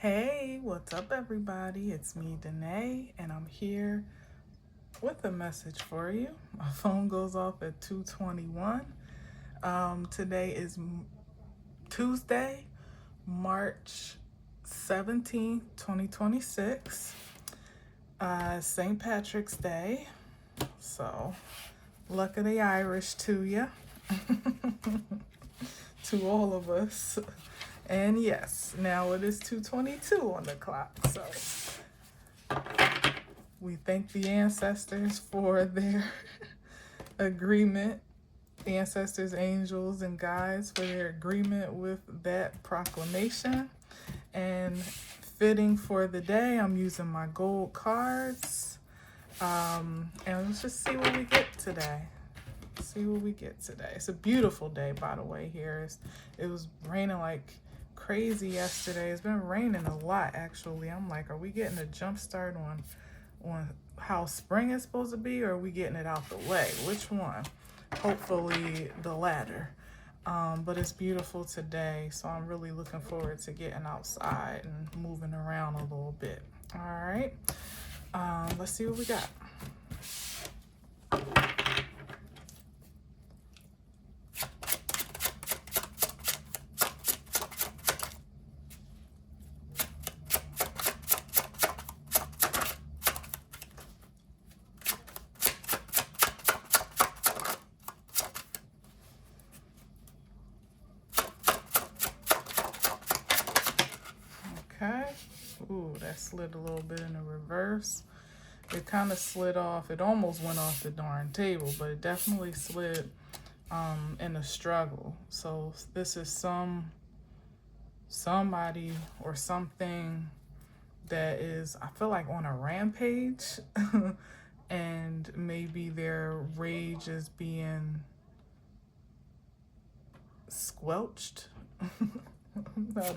Hey, what's up, everybody? It's me, Danae, and I'm here with a message for you. My phone goes off at 2:21. Today is Tuesday, March 17th, 2026. St. Patrick's Day. So, luck of the Irish to you, to all of us. And yes, now it is 2:22 on the clock. So we thank the ancestors for their agreement, ancestors, angels, and guides for their agreement with that proclamation. And fitting for the day, I'm using my gold cards. And let's just see what we get today. It's a beautiful day, by the way, here. It was raining like crazy yesterday. It's been raining a lot, actually. I'm like, are we getting a jump start on how spring is supposed to be, or are we getting it out the way? Which one? Hopefully the latter. But it's beautiful today, so I'm really looking forward to getting outside and moving around a little bit. All right. Let's see what we got. Okay. Ooh, that slid a little bit in the reverse. It kind of slid off. It almost went off the darn table, but it definitely slid in a struggle. So this is somebody or something that is, I feel like, on a rampage. And maybe their rage is being squelched. I don't know.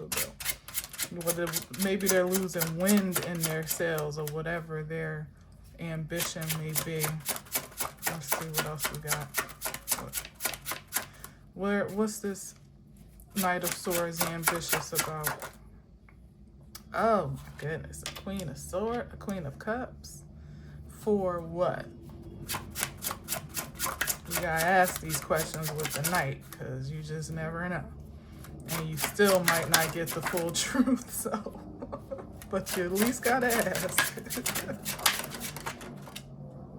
Maybe they're losing wind in their sails, or whatever their ambition may be. Let's see what else we got. What's this Knight of Swords ambitious about? Oh my goodness, a Queen of Cups. For what? You gotta ask these questions with the Knight, because you just never know. And you still might not get the full truth, so but you at least gotta ask.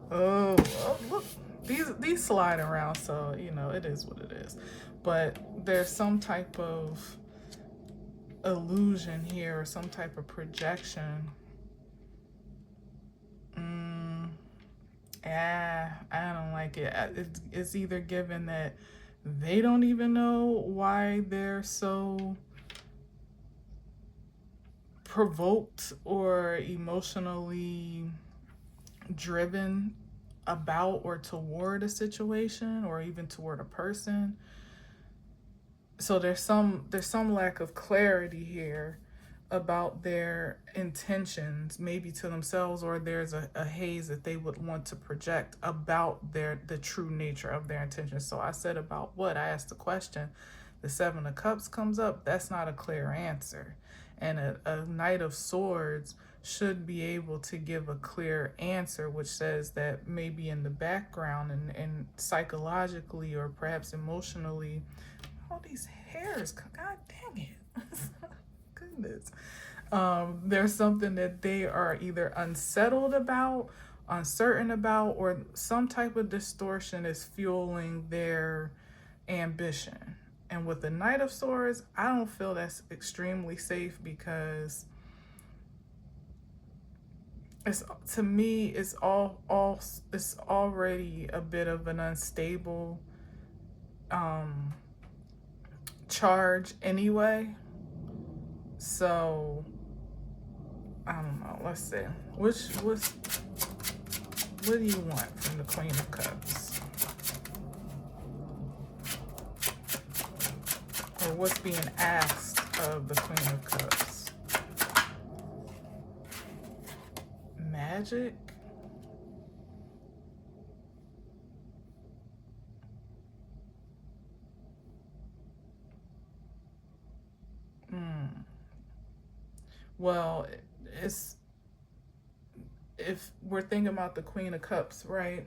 Oh, look, these slide around, so it is what it is. But there's some type of illusion here, or some type of projection. I don't like it. It's either given that they don't even know why they're so provoked or emotionally driven about or toward a situation, or even toward a person. So there's some lack of clarity here about their intentions, maybe to themselves, or there's a haze that they would want to project about the true nature of their intentions. So I said about what? I asked the question. The Seven of Cups comes up. That's not a clear answer. And a Knight of Swords should be able to give a clear answer, which says that maybe in the background and psychologically, or perhaps emotionally, all these hairs, god dang it. Goodness. There's something that they are either unsettled about, uncertain about, or some type of distortion is fueling their ambition. And with the Knight of Swords, I don't feel that's extremely safe, because to me it's it's already a bit of an unstable charge anyway. So I don't know. Let's see. What do you want from the Queen of Cups? Or what's being asked of the Queen of Cups? Magic? Well, it's if we're thinking about the Queen of Cups, right?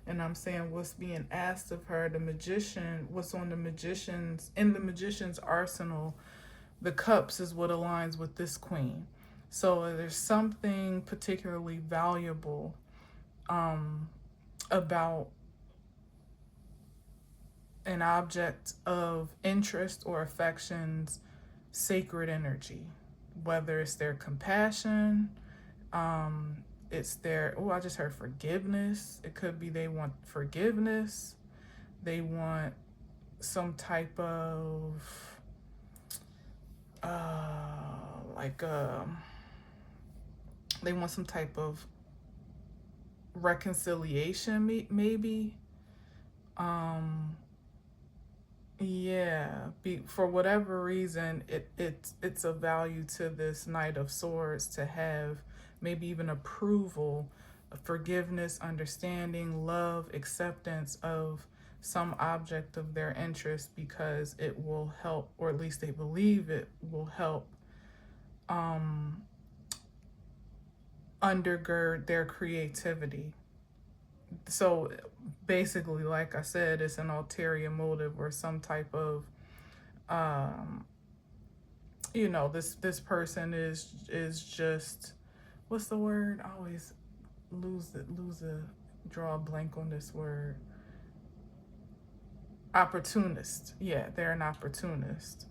And I'm saying what's being asked of her, the magician, what's on the magician's in the magician's arsenal, the cups is what aligns with this queen. So there's something particularly valuable about an object of interest or affection's sacred energy, whether it's their compassion, it's their, oh, I just heard forgiveness. It could be they want forgiveness, they want some type of like they want some type of reconciliation, maybe. Yeah, for whatever reason, it's a value to this Knight of Swords to have maybe even approval, forgiveness, understanding, love, acceptance of some object of their interest, because it will help, or at least they believe it will help undergird their creativity. So basically, like I said, it's an ulterior motive or some type of this person is just, what's the word? I always draw a blank on this word. Opportunist. Yeah, they're an opportunist.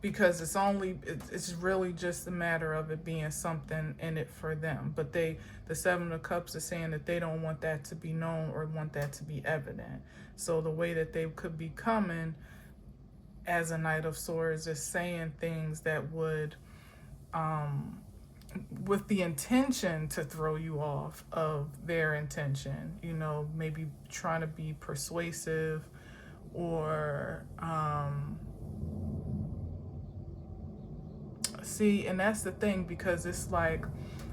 Because it's really just a matter of it being something in it for them. But the Seven of Cups is saying that they don't want that to be known or want that to be evident. So the way that they could be coming as a Knight of Swords is saying things that would with the intention to throw you off of their intention, maybe trying to be persuasive, or see, and that's the thing, because it's like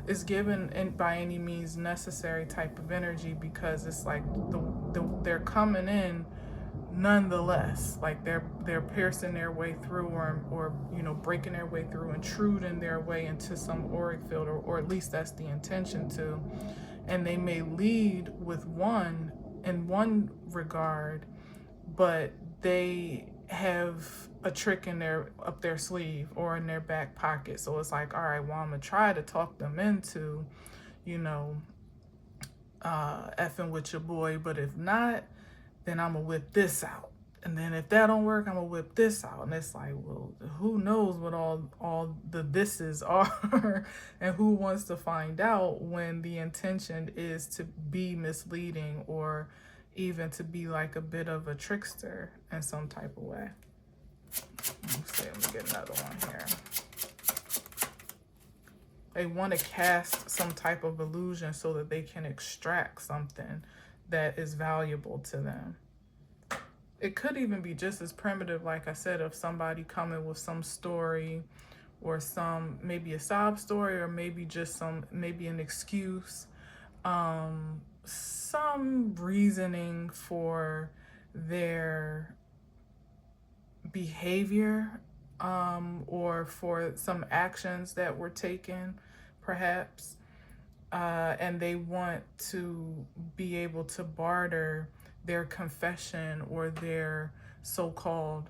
it's given in by any means necessary type of energy, because it's like they're coming in nonetheless, like they're piercing their way through, or breaking their way through, intruding their way into some auric field, or at least that's the intention to. And they may lead with one in one regard, but they have a trick in their up their sleeve or in their back pocket. So it's like, all right, well, I'm gonna try to talk them into effing with your boy, but if not, then I'm gonna whip this out. And then if that don't work, I'm gonna whip this out. And it's like, well, who knows what all the thises are and who wants to find out when the intention is to be misleading, or even to be like a bit of a trickster in some type of way. Let me get another one here. They want to cast some type of illusion so that they can extract something that is valuable to them. It could even be just as primitive, like I said, of somebody coming with some story, or maybe a sob story, or maybe just maybe an excuse, some reasoning for their behavior, or for some actions that were taken, perhaps. And they want to be able to barter their confession or their so-called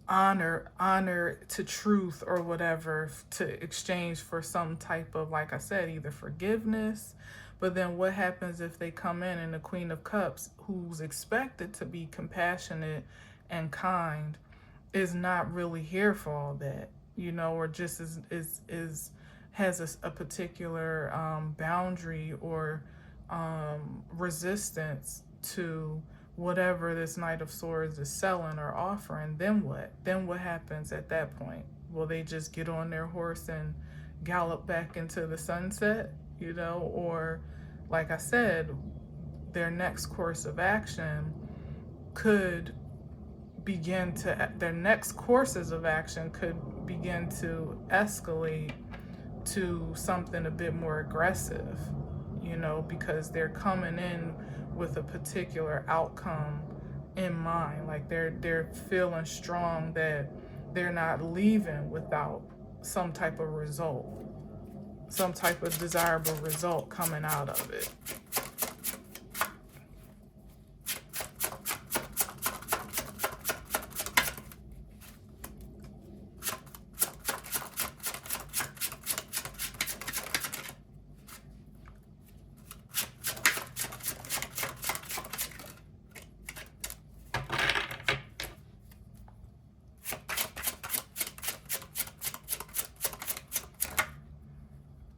honor to truth or whatever, to exchange for some type of, like I said, either forgiveness. But then what happens if they come in and the Queen of Cups, who's expected to be compassionate and kind, is not really here for all that, or just has a particular boundary or resistance to whatever this Knight of Swords is selling or offering. Then what? Then what happens at that point? Will they just get on their horse and gallop back into the sunset, or, like I said, their next course of action could their next courses of action could begin to escalate to something a bit more aggressive, because they're coming in with a particular outcome in mind. Like they're feeling strong that they're not leaving without some type of result, some type of desirable result coming out of it.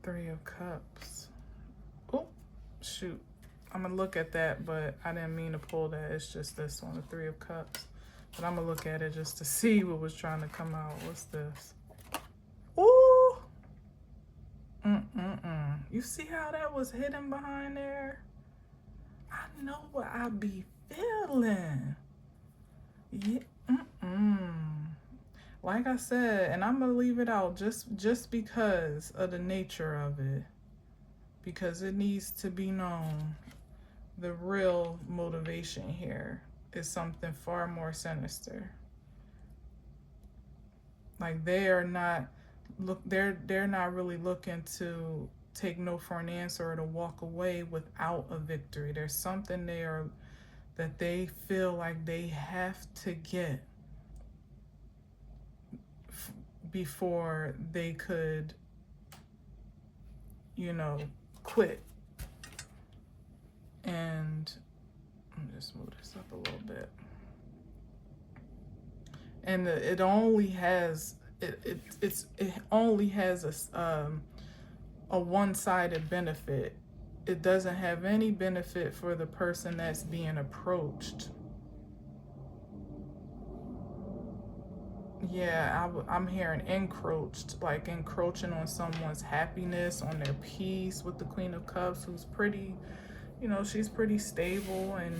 Three of Cups. Oh, shoot. I'm going to look at that, but I didn't mean to pull that. It's just this one, the Three of Cups. But I'm going to look at it just to see what was trying to come out. What's this? Ooh. You see how that was hidden behind there? I know what I be feeling. Yeah. Like I said, and I'm gonna leave it out just because of the nature of it, because it needs to be known. The real motivation here is something far more sinister. Like they're not really looking to take no for an answer or to walk away without a victory. There's something there that they feel like they have to get before they could, quit. And let me just move this up a little bit. And it only has a one-sided benefit. It doesn't have any benefit for the person that's being approached. Yeah, I'm hearing encroached, like encroaching on someone's happiness, on their peace, with the Queen of Cups, who's pretty, she's pretty stable and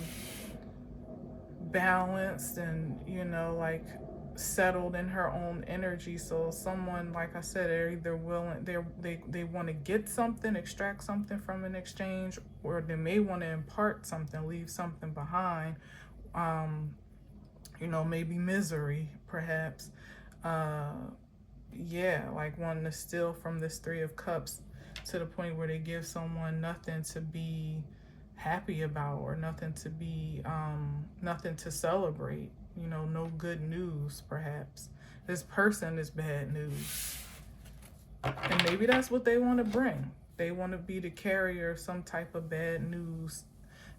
balanced and, like settled in her own energy. So someone, like I said, they're either willing, they want to get something, extract something from an exchange, or they may want to impart something, leave something behind. Maybe misery, perhaps. Like wanting to steal from this Three of Cups to the point where they give someone nothing to be happy about, or nothing to celebrate. No good news, perhaps. This person is bad news. And maybe that's what they want to bring. They want to be the carrier of some type of bad news.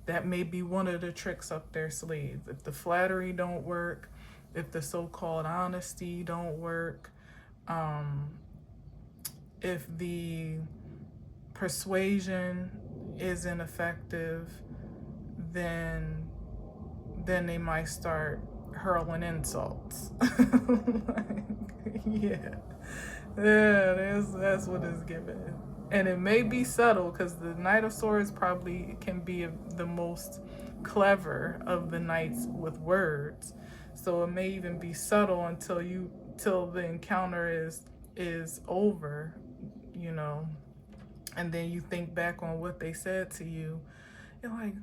That may be one of the tricks up their sleeve. If the flattery don't work, if the so-called honesty don't work, if the persuasion isn't effective, then they might start hurling insults. That's what it's given. And it may be subtle, because the Knight of Swords probably can be the most clever of the knights with words. So it may even be subtle till the encounter is over, and then you think back on what they said to you. You're like,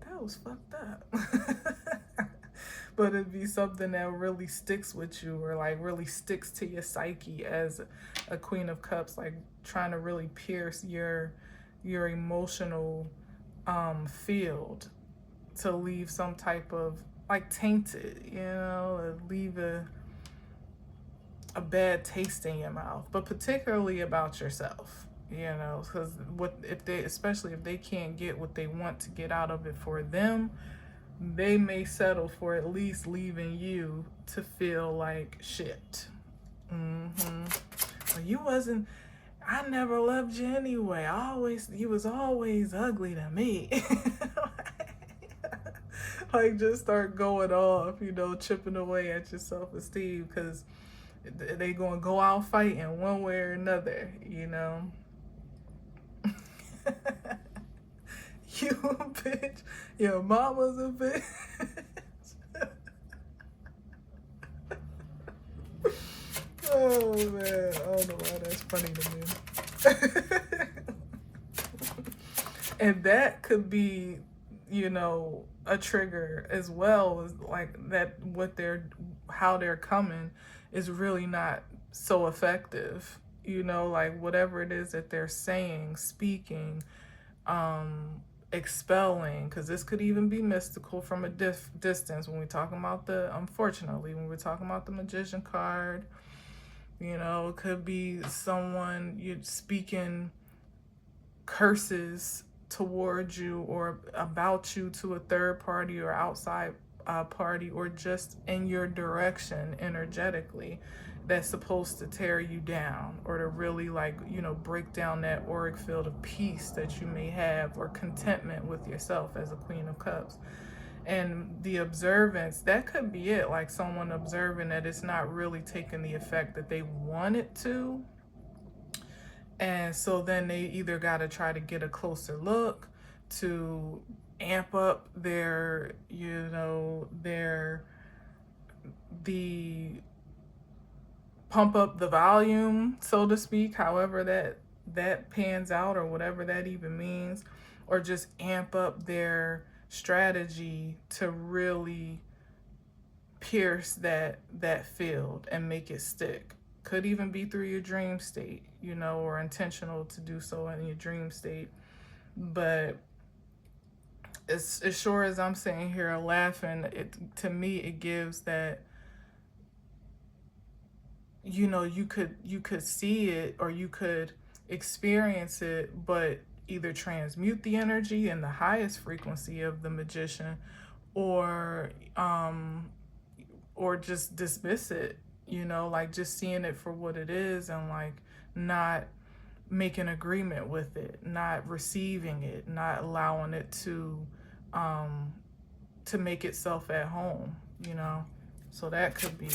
that was fucked up. But it'd be something that really sticks with you, or like really sticks to your psyche as a Queen of Cups, like trying to really pierce your emotional field, to leave some type of like tainted, leave a bad taste in your mouth, but particularly about yourself, because especially if they can't get what they want to get out of it for them, they may settle for at least leaving you to feel like shit. Well, I never loved you anyway. You was always ugly to me. Like, just start going off, chipping away at your self-esteem, because they gonna go out fighting one way or another, You a bitch. Your mama's a bitch. Oh, man. I don't know why that's funny to me. And that could be, a trigger as well, is like that how they're coming is really not so effective. Like whatever it is that they're saying, speaking, expelling, because this could even be mystical from a distance when we're talking about unfortunately, when we're talking about the magician card. It could be someone you're speaking curses towards you or about you to a third party or outside party, or just in your direction energetically, that's supposed to tear you down or to really break down that auric field of peace that you may have, or contentment with yourself as a Queen of Cups. And the observance, that could be it, like someone observing that it's not really taking the effect that they want it to. And so then they either got to try to get a closer look to amp up their, the pump up the volume, so to speak, however that pans out, or whatever that even means, or just amp up their strategy to really pierce that field and make it stick. Could even be through your dream state, or intentional to do so in your dream state. But as sure as I'm sitting here laughing, to me it gives that, you could see it, or you could experience it, but either transmute the energy in the highest frequency of the magician, or just dismiss it, like just seeing it for what it is, and like not making agreement with it, not receiving it, not allowing it to make itself at home, So that could be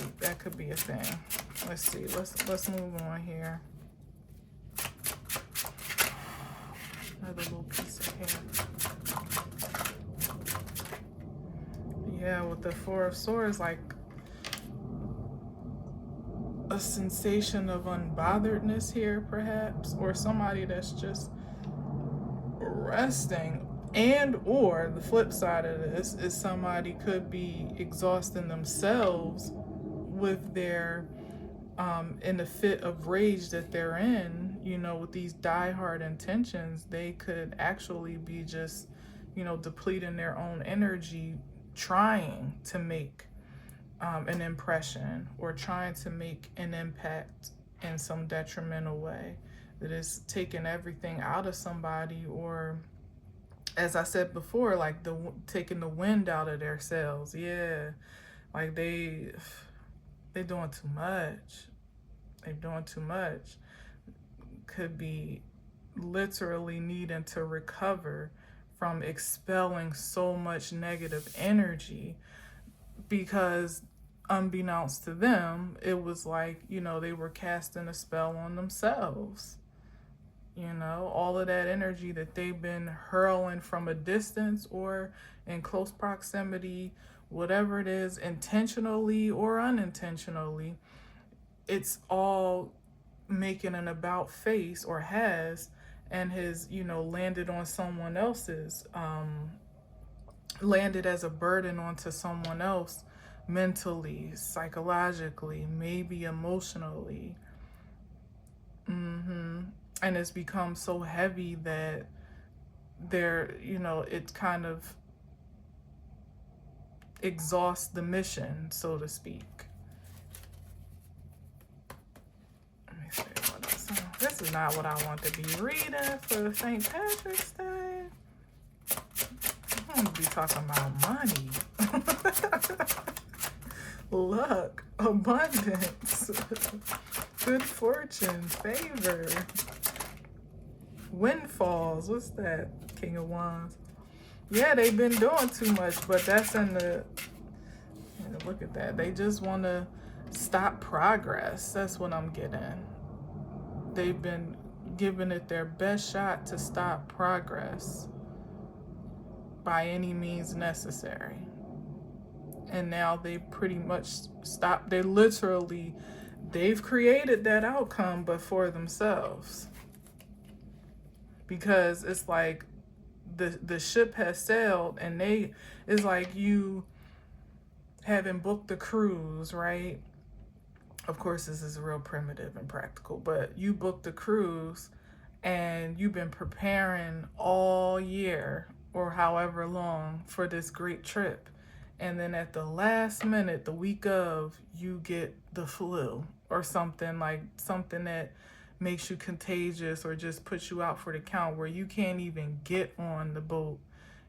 a thing. Let's see. Let's move on here. Another little piece of hair. Yeah, with the Four of Swords, like a sensation of unbotheredness here, perhaps, or somebody that's just resting. And or the flip side of this is somebody could be exhausting themselves with their in the fit of rage that they're in, with these diehard intentions. They could actually be just, depleting their own energy, trying to make an impression, or trying to make an impact in some detrimental way that is taking everything out of somebody, or, as I said before, like taking the wind out of their sails. Yeah, like they're doing too much. They're doing too much. Could be literally needing to recover from expelling so much negative energy, because unbeknownst to them, it was like, they were casting a spell on themselves. All of that energy that they've been hurling from a distance or in close proximity, whatever it is, intentionally or unintentionally, it's all making an about face, or has, and has, landed on someone else's, landed as a burden onto someone else, mentally, psychologically, maybe emotionally. And it's become so heavy that it kind of exhausts the mission, so to speak. Let me see what else. This is not what I want to be reading for St. Patrick's Day. I'm going to be talking about money. Luck, abundance, good fortune, favor, windfalls. What's that? King of Wands. Yeah, they've been doing too much, but that's in the, look at that. They just want to stop progress. That's what I'm getting. They've been giving it their best shot to stop progress by any means necessary. And now they pretty much stopped. They've created that outcome, but for themselves. Because it's like the ship has sailed, and it's like you haven't booked the cruise, right? Of course, this is real primitive and practical, but you booked the cruise and you've been preparing all year or however long for this great trip. And then at the last minute, the week of, you get the flu or something, like something that makes you contagious or just puts you out for the count, where you can't even get on the boat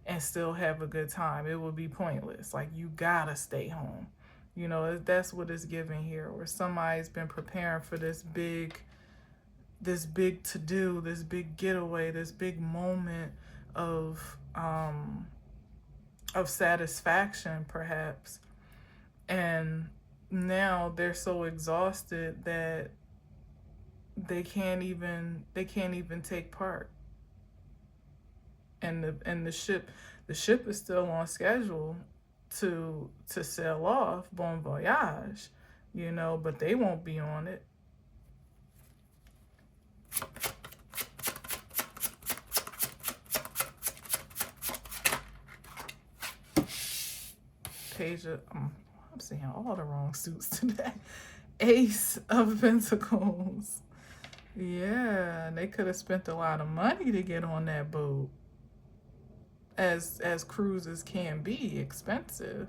and still have a good time. It would be pointless. Like, you gotta stay home. You know, that's what it's giving here, where somebody's been preparing for this big to do, this big getaway, this big moment of satisfaction, perhaps. And now they're so exhausted that they can't even take part. And the ship is still on schedule to sail off, bon voyage, you know, but they won't be on it. Page of, I'm seeing all the wrong suits today. Ace of Pentacles. Yeah, they could have spent a lot of money to get on that boat. As cruises can be expensive.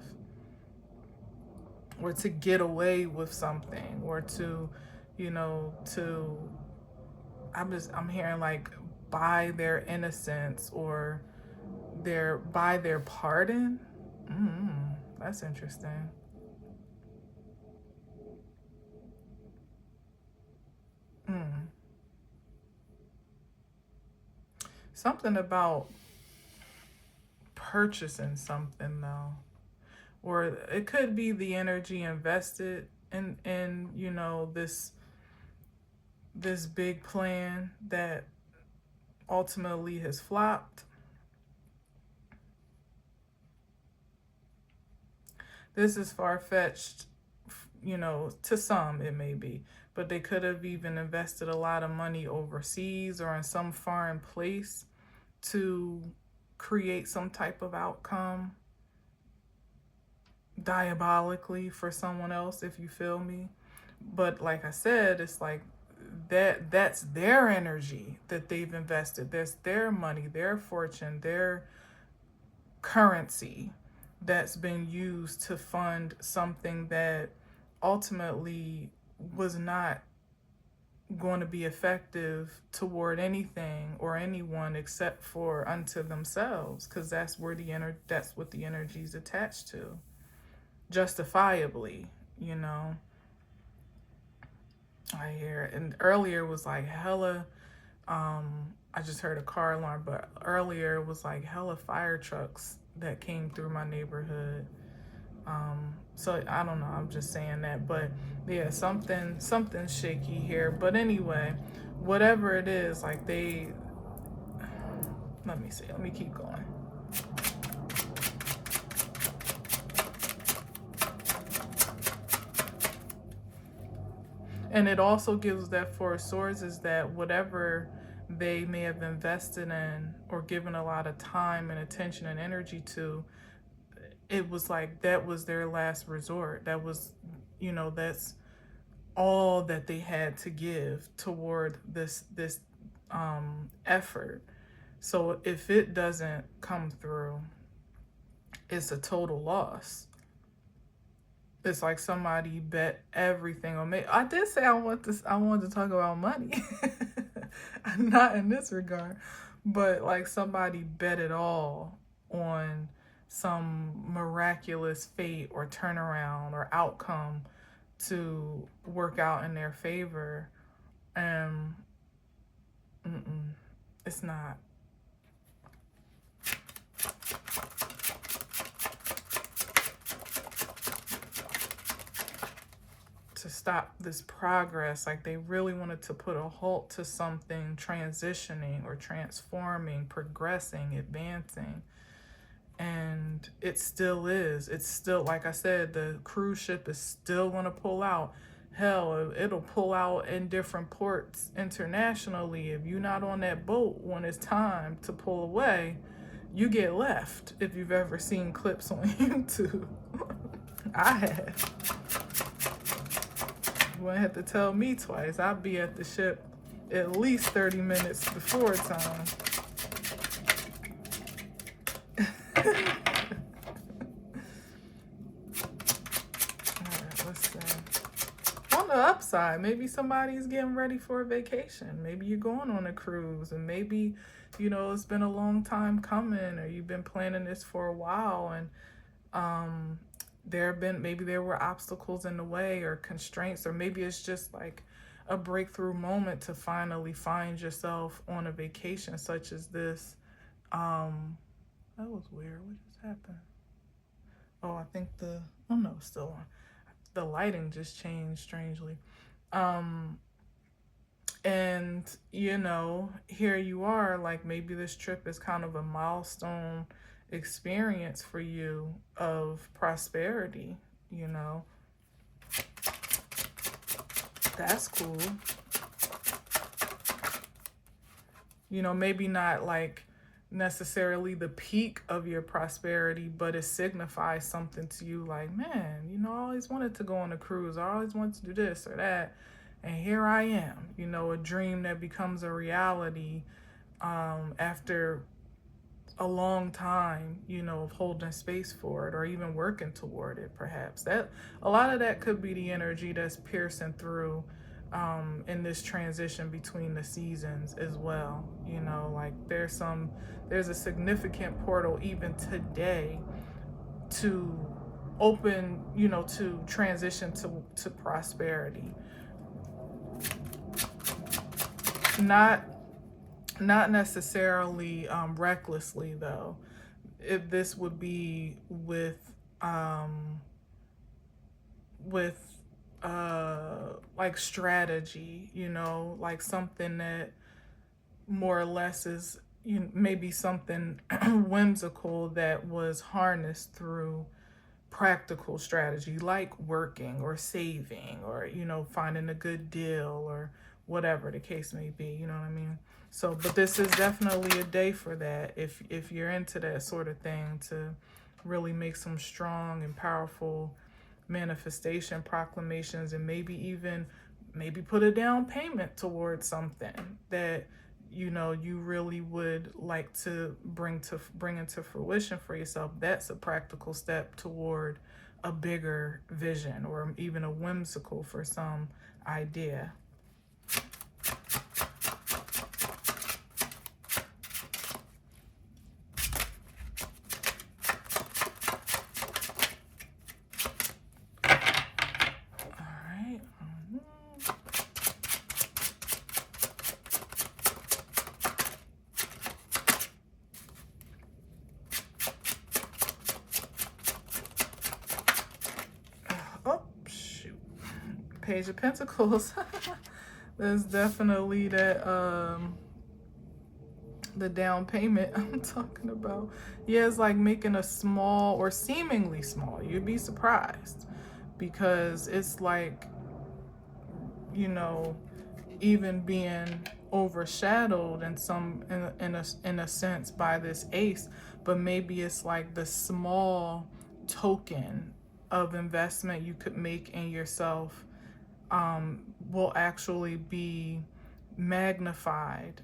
Or to get away with something, or to, you know, I'm hearing like buy their innocence, or buy their pardon. That's interesting. Something about purchasing something, though. Or it could be the energy invested in you know, this big plan that ultimately has flopped. This is far-fetched, you know, to some it may be, but they could have even invested a lot of money overseas or in some foreign place to create some type of outcome diabolically for someone else, if you feel me. But like I said, it's like that's their energy that they've invested. That's their money, their fortune, their currency that's been used to fund something that ultimately was not going to be effective toward anything or anyone except for unto themselves, because that's what the energy is attached to, justifiably, you know. I hear, and earlier was like hella, I just heard a car alarm, but earlier it was like hella fire trucks that came through my neighborhood. So I don't know, I'm just saying that, but yeah, something shaky here. But anyway, whatever it is, like let me keep going. And it also gives that Four of Swords is that whatever they may have invested in or given a lot of time and attention and energy to, it was like that was their last resort. That was, you know, that's all that they had to give toward this effort. So if it doesn't come through, it's a total loss. It's like somebody bet everything on me. I did say I wanted to talk about money. Not in this regard, but like somebody bet it all on some miraculous fate or turnaround or outcome to work out in their favor. And it's not. To stop this progress, like they really wanted to put a halt to something transitioning or transforming, progressing, advancing. And it still is. It's still, like I said, the cruise ship is still going to pull out. Hell, it'll pull out in different ports internationally. If you're not on that boat when it's time to pull away, you get left if you've ever seen clips on YouTube. I have. You wouldn't have to tell me twice. I'd be at the ship at least 30 minutes before time. Alright, let's see. On the upside, maybe somebody's getting ready for a vacation. Maybe you're going on a cruise, and maybe, you know, it's been a long time coming, or you've been planning this for a while, and maybe there were obstacles in the way or constraints, or maybe it's just like a breakthrough moment to finally find yourself on a vacation such as this. That was weird. What just happened? Oh, I think oh no, it's still on. The lighting just changed strangely. And you know, here you are, like maybe this trip is kind of a milestone experience for you of prosperity, you know. That's cool. You know, maybe not like necessarily the peak of your prosperity, but it signifies something to you, like, man, you know, I always wanted to go on a cruise. I always wanted to do this or that. And here I am, you know, a dream that becomes a reality after a long time, you know, of holding space for it or even working toward it, perhaps. That a lot of that could be the energy that's piercing through in this transition between the seasons as well. You know, like there's a significant portal even today to open, you know, to transition to prosperity. Not necessarily recklessly though. If this would be with like strategy, you know, like something that more or less is, you know, maybe something whimsical that was harnessed through practical strategy, like working or saving or, you know, finding a good deal or whatever the case may be, you know what I mean? So, but this is definitely a day for that if you're into that sort of thing, to really make some strong and powerful manifestation proclamations, and maybe put a down payment towards something that, you know, you really would like to bring into fruition for yourself. That's a practical step toward a bigger vision, or even a whimsical for some idea. Oh, shoot. Page of Pentacles. There's definitely that, the down payment I'm talking about. Yeah, it's like making a small or seemingly small. You'd be surprised, because it's like, you know, even being overshadowed in a sense by this ace, but maybe it's like the small token of investment you could make in yourself will actually be magnified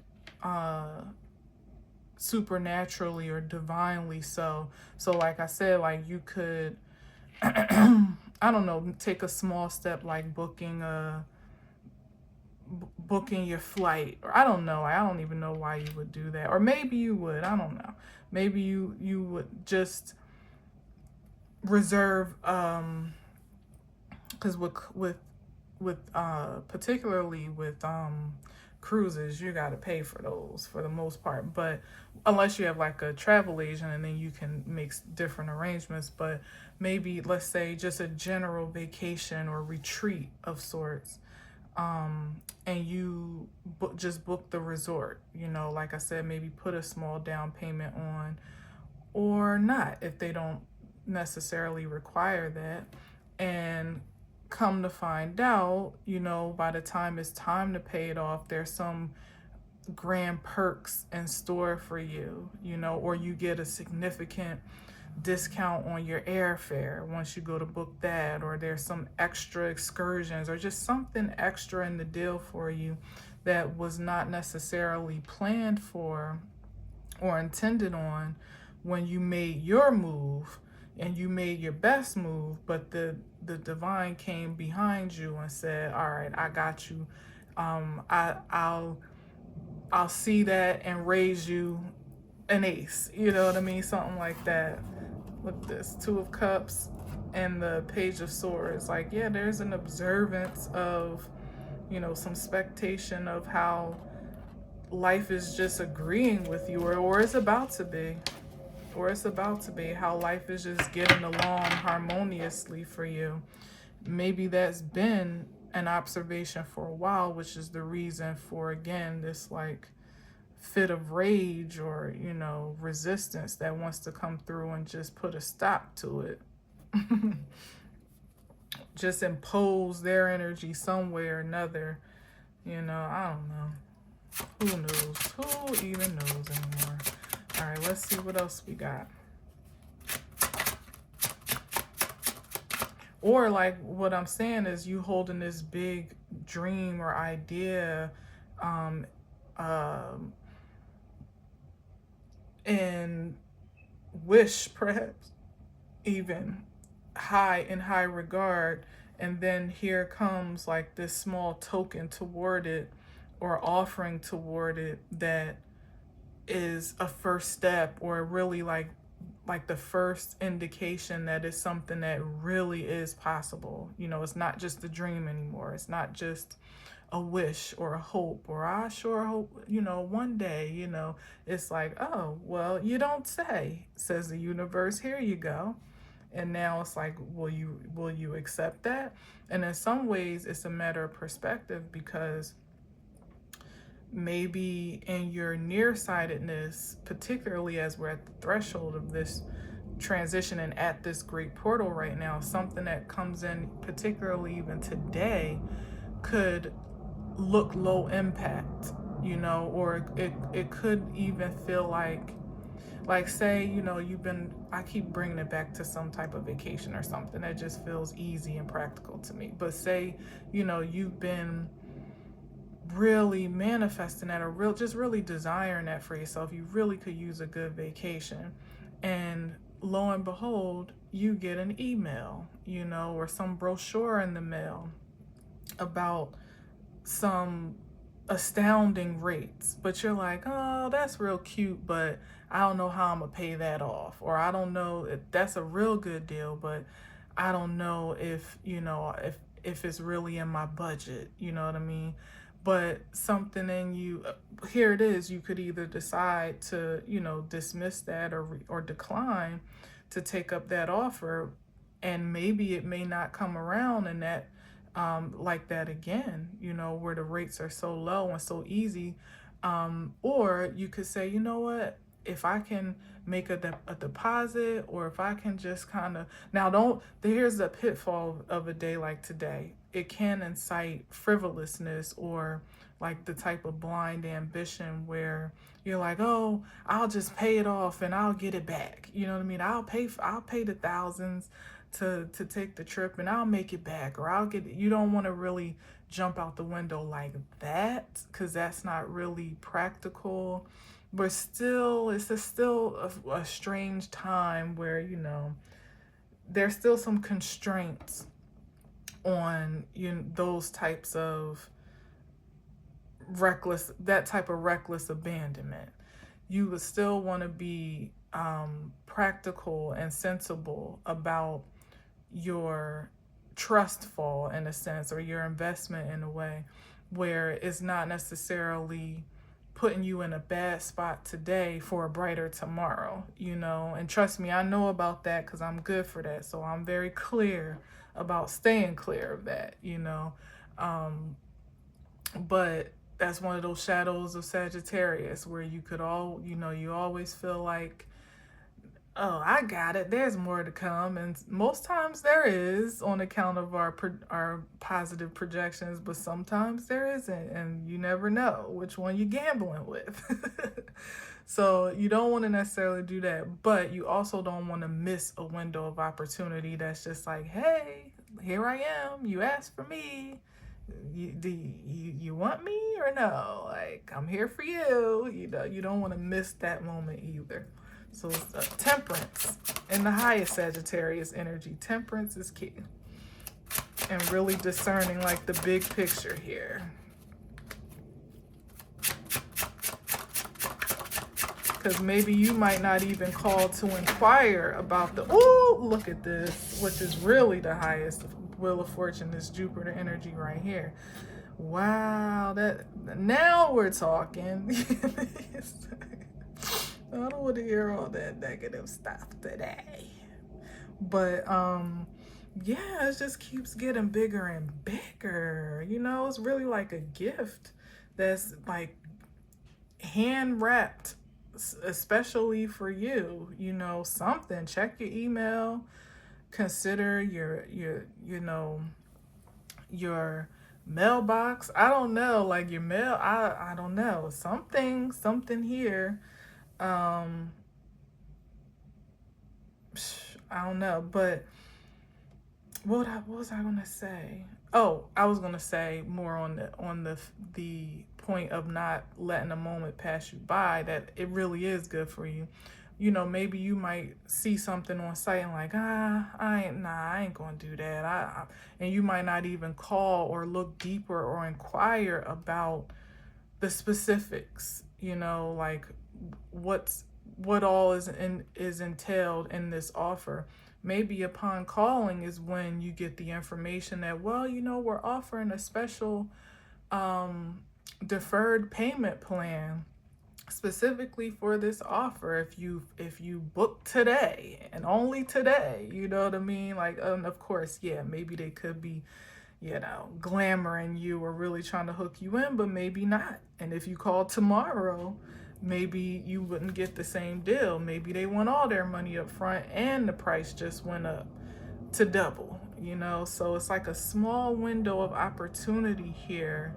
supernaturally or divinely. So like I said, like you could I don't know, take a small step like booking your flight, or I don't know, I don't even know why you would do that, or maybe you would, I don't know, maybe you would just reserve because with particularly with cruises, you got to pay for those for the most part, but unless you have like a travel agent, and then you can make different arrangements. But maybe, let's say, just a general vacation or retreat of sorts, and you just book the resort, you know, like I said, maybe put a small down payment on, or not if they don't necessarily require that. And come to find out, you know, by the time it's time to pay it off, there's some grand perks in store for you, or you get a significant discount on your airfare once you go to book that, or there's some extra excursions or just something extra in the deal for you that was not necessarily planned for or intended on when you made your move and you made your best move, but the divine came behind you and said, all right, I got you. I'll see that and raise you an ace, you know what I mean? Something like that. Look at this, Two of Cups and the Page of Swords. Like, yeah, there's an observance of, some expectation of how life is just agreeing with you, or it's about to be. Or it's about to be how life is just getting along harmoniously for you. Maybe that's been an observation for a while, which is the reason for, again, this like fit of rage or, resistance that wants to come through and just put a stop to it. Just impose their energy some way or another. I don't know. Who knows? Who even knows anymore? All right, let's see what else we got. Or like what I'm saying is you holding this big dream or idea, um, and wish perhaps even in high regard, and then here comes like this small token toward it or offering toward it that is a first step, or really like the first indication that it's something that really is possible. It's not just a dream anymore. It's not just a wish or a hope, or I sure hope, one day, it's like, oh, well, you don't say, says the universe, here you go. And now it's like, will you accept that? And in some ways it's a matter of perspective, because maybe in your nearsightedness, particularly as we're at the threshold of this transition and at this great portal right now, something that comes in, particularly even today, could look low impact, or it could even feel like say, I keep bringing it back to some type of vacation or something that just feels easy and practical to me. But say, you've been really manifesting that, or just really desiring that for yourself. You really could use a good vacation, and lo and behold, you get an email, or some brochure in the mail about some astounding rates, but you're like, oh, that's real cute, but I don't know how I'm gonna pay that off, or I don't know if that's a real good deal, but I don't know if if it's really in my budget, you know what I mean? But something in you, here it is, you could either decide to dismiss that, or decline to take up that offer, and maybe it may not come around in that like that again, where the rates are so low and so easy. Or you could say, you know what, if I can make a deposit, or if I can just kind of, now don't, here's the pitfall of a day like today. It can incite frivolousness, or like the type of blind ambition where you're like, oh, I'll just pay it off and I'll get it back. You know what I mean? I'll pay the thousands to take the trip, and I'll make it back, or I'll get it. You don't want to really jump out the window like that, because that's not really practical. But still, still a strange time where there's still some constraints on those types of that type of reckless abandonment. You would still want to be practical and sensible about your trust fall, in a sense, or your investment in a way where it's not necessarily putting you in a bad spot today for a brighter tomorrow, and trust me, I know about that, because I'm good for that. So I'm very clear about staying clear of that, but that's one of those shadows of Sagittarius where you could you always feel like oh, I got it, there's more to come. And most times there is, on account of our positive projections, but sometimes there isn't, and you never know which one you're gambling with. So you don't want to necessarily do that, but you also don't want to miss a window of opportunity that's just like, hey, here I am, you asked for me. You want me or no? Like, I'm here for you. You know, you don't want to miss that moment either. So temperance in the highest Sagittarius energy. Temperance is key. And really discerning like the big picture here. Because maybe you might not even call to inquire about the, oh, look at this, which is really the highest Wheel of Fortune, this Jupiter energy right here. Wow, that now we're talking. I don't want to hear all that negative stuff today. But yeah, it just keeps getting bigger and bigger. You know, it's really like a gift that's like hand wrapped, especially for you. You know, something. Check your email. Consider your you know, your mailbox. I don't know, like your mail. I don't know, something here. um I don't know, but what was I gonna say? Oh, I was gonna say more on the point of not letting a moment pass you by, that it really is good for you. You know, maybe you might see something on site and like, I ain't gonna do that. And you might not even call or look deeper or inquire about the specifics. You know, like what all is entailed in this offer. Maybe upon calling is when you get the information that, well, you know, we're offering a special deferred payment plan specifically for this offer. If you book today and only today, you know what I mean? Like, of course, yeah, maybe they could be, you know, glamoring you or really trying to hook you in, but maybe not. And if you call tomorrow, maybe you wouldn't get the same deal. Maybe they want all their money up front and the price just went up to double, you know? So it's like a small window of opportunity here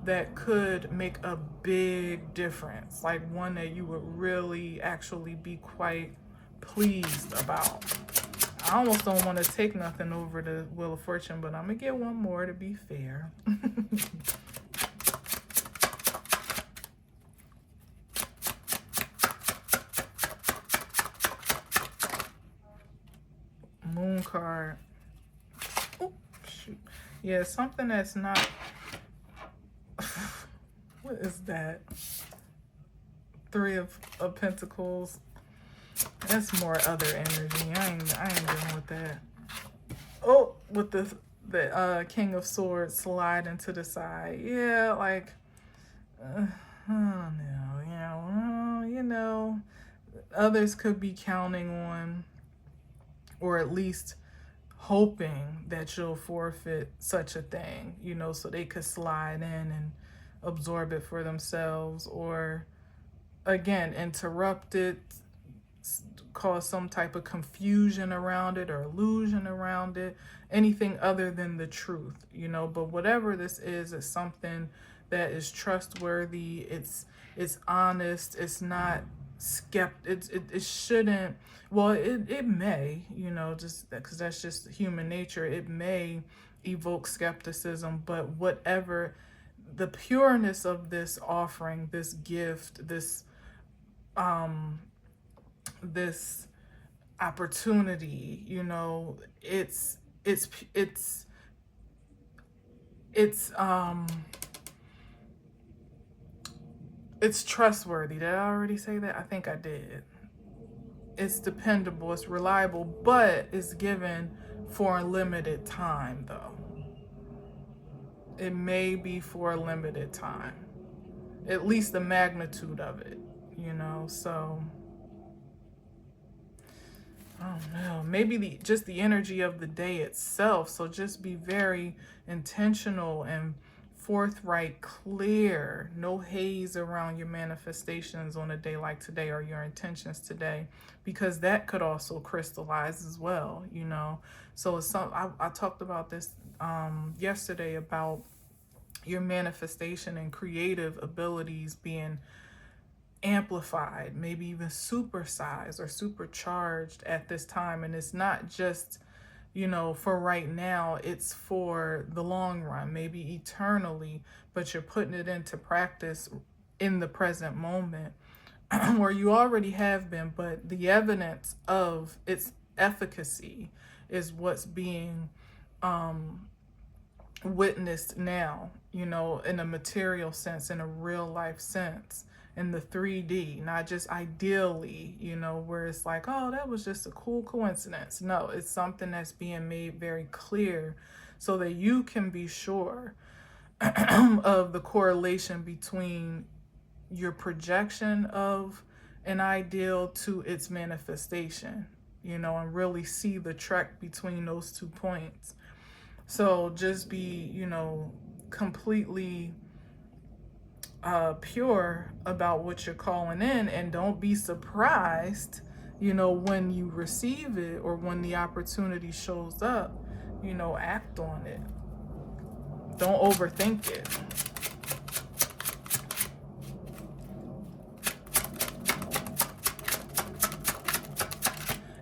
that could make a big difference, like one that you would really actually be quite pleased about. I almost don't want to take nothing over the Wheel of Fortune, but I'm gonna get one more to be fair. Moon card. Oh, shoot. Yeah, something that's not. What is that? Three of Pentacles. That's more other energy. I ain't dealing with that. Oh, with the King of Swords sliding to the side. Yeah, like, oh no, you know, others could be counting on, or at least hoping that you'll forfeit such a thing, you know, so they could slide in and absorb it for themselves, or again, interrupt it, cause some type of confusion around it or illusion around it, anything other than the truth, you know. But whatever this is something that is trustworthy, it's honest, it's not it shouldn't, well, it may, you know, just because that's just human nature, it may evoke skepticism, but whatever the pureness of this offering, this gift, this opportunity, you know, it's trustworthy. Did I already say that? I think I did. It's dependable, it's reliable, but it's given for a limited time though. It may be for a limited time, at least the magnitude of it, you know. So I don't know, maybe just the energy of the day itself. So just be very intentional and forthright, clear, no haze around your manifestations on a day like today or your intentions today, because that could also crystallize as well, you know. So it's I talked about this yesterday about your manifestation and creative abilities being amplified, maybe even supersized or supercharged at this time. And it's not just, you know, for right now, it's for the long run, maybe eternally, but you're putting it into practice in the present moment where you already have been, but the evidence of its efficacy is what's being witnessed now, you know, in a material sense, in a real life sense, in the 3D, not just ideally, you know, where it's like, oh, that was just a cool coincidence. No, it's something that's being made very clear so that you can be sure of the correlation between your projection of an ideal to its manifestation, you know, and really see the trek between those 2 points. So just be, you know, completely pure about what you're calling in, and don't be surprised, you know, when you receive it or when the opportunity shows up, you know, act on it. Don't overthink it.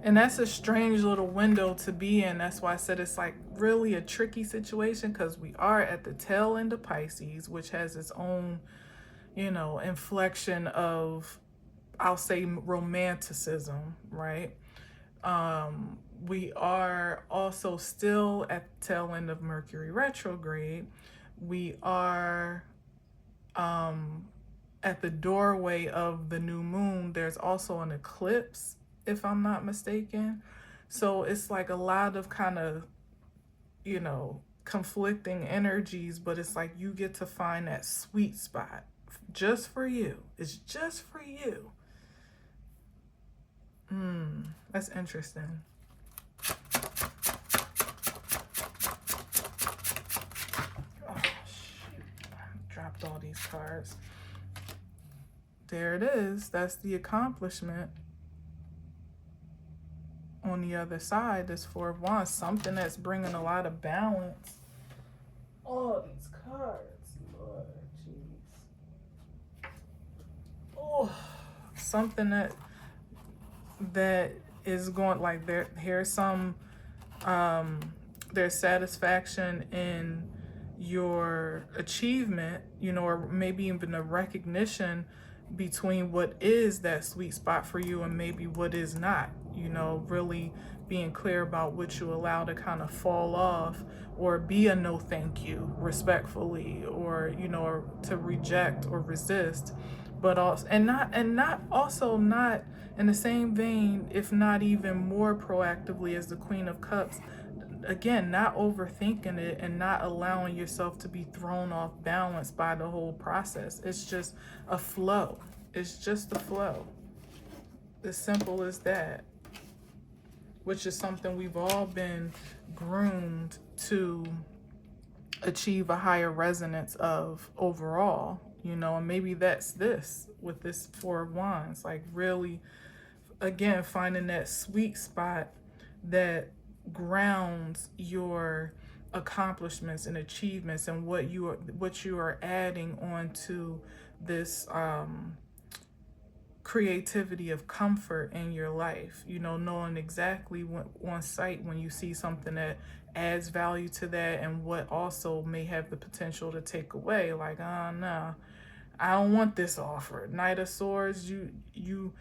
And that's a strange little window to be in. That's why I said it's like really a tricky situation, because we are at the tail end of Pisces, which has its own, you know, inflection of, I'll say, romanticism, right? We are also still at the tail end of Mercury retrograde. We are at the doorway of the new moon. There's also an eclipse, if I'm not mistaken. So it's like a lot of kind of, you know, conflicting energies, but it's like you get to find that sweet spot just for you. It's just for you. That's interesting. Oh, shoot. I dropped all these cards. There it is. That's the accomplishment. On the other side, this Four of Wands, something that's bringing a lot of balance. All these cards, Lord, jeez. Oh, something that is going, like, here's some there's satisfaction in your achievement, you know, or maybe even a recognition between what is that sweet spot for you and maybe what is not, you know, really being clear about what you allow to kind of fall off or be a no thank you respectfully, or, you know, or to reject or resist, but also, and not in the same vein, if not even more proactively, as the Queen of Cups, again, not overthinking it and not allowing yourself to be thrown off balance by the whole process. It's just a flow. It's just a flow. As simple as that. Which is something we've all been groomed to achieve a higher resonance of overall, you know, and maybe that's this with this Four of Wands, like really, again, finding that sweet spot that grounds your accomplishments and achievements and what you are adding onto this creativity of comfort in your life, you know, knowing exactly on sight when you see something that adds value to that and what also may have the potential to take away, like, no, I don't want this offer. Knight of Swords, you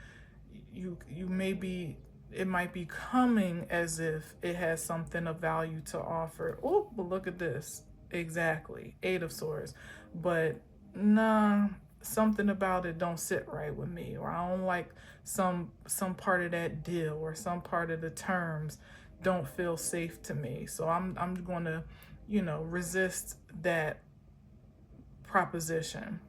may be, it might be coming as if it has something of value to offer. Oh, but look at this. Exactly. Eight of Swords. But nah, something about it don't sit right with me, or I don't like some part of that deal, or some part of the terms don't feel safe to me. So I'm going to, you know, resist that proposition.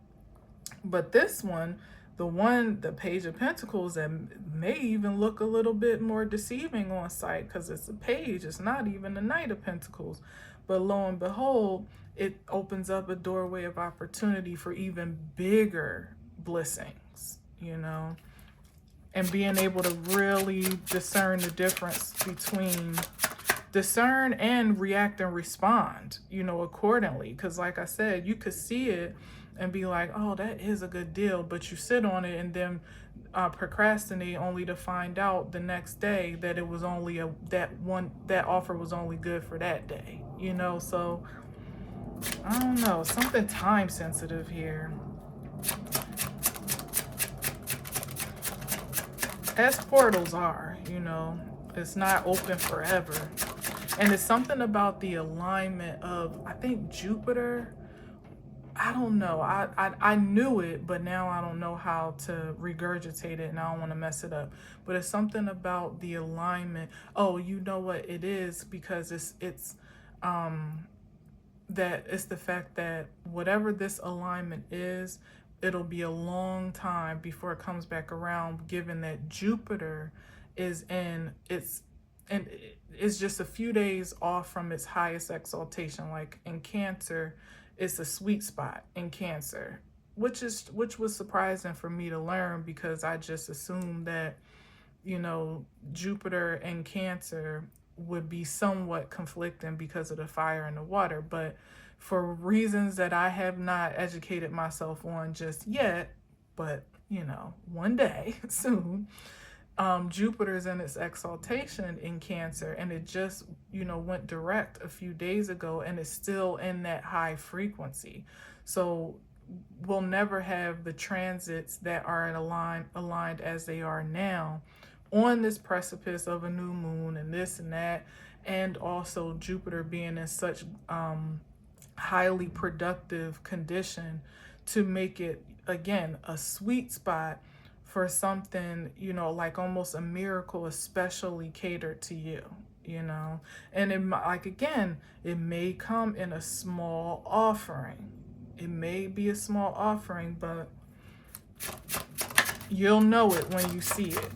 But this one, the Page of Pentacles, that may even look a little bit more deceiving on sight because it's a page, it's not even the Knight of Pentacles. But lo and behold, it opens up a doorway of opportunity for even bigger blessings, you know, and being able to really discern the difference between discern and react and respond, you know, accordingly. Because like I said, you could see it and be like, oh, that is a good deal, but you sit on it and then procrastinate, only to find out the next day that it was only that offer was only good for that day, you know. So I don't know, something time sensitive here, as portals are, you know. It's not open forever. And it's something about the alignment of, I think, Jupiter. I don't know. I knew it, but now I don't know how to regurgitate it, and I don't want to mess it up. But it's something about the alignment. Oh, you know what it is, because it's that it's the fact that whatever this alignment is, it'll be a long time before it comes back around, given that Jupiter is in its, and it's just a few days off from its highest exaltation. Like in Cancer, it's a sweet spot in Cancer, which was surprising for me to learn, because I just assumed that, you know, Jupiter and Cancer would be somewhat conflicting because of the fire and the water. But for reasons that I have not educated myself on just yet, but you know, one day soon, Jupiter's in its exaltation in Cancer, and it just, you know, went direct a few days ago, and it's still in that high frequency. So we'll never have the transits that are aligned as they are now, on this precipice of a new moon and this and that, and also Jupiter being in such highly productive condition to make it, again, a sweet spot for something, you know, like almost a miracle, especially catered to you, you know. And it, like, again, it may come in a small offering. It may be a small offering, but you'll know it when you see it.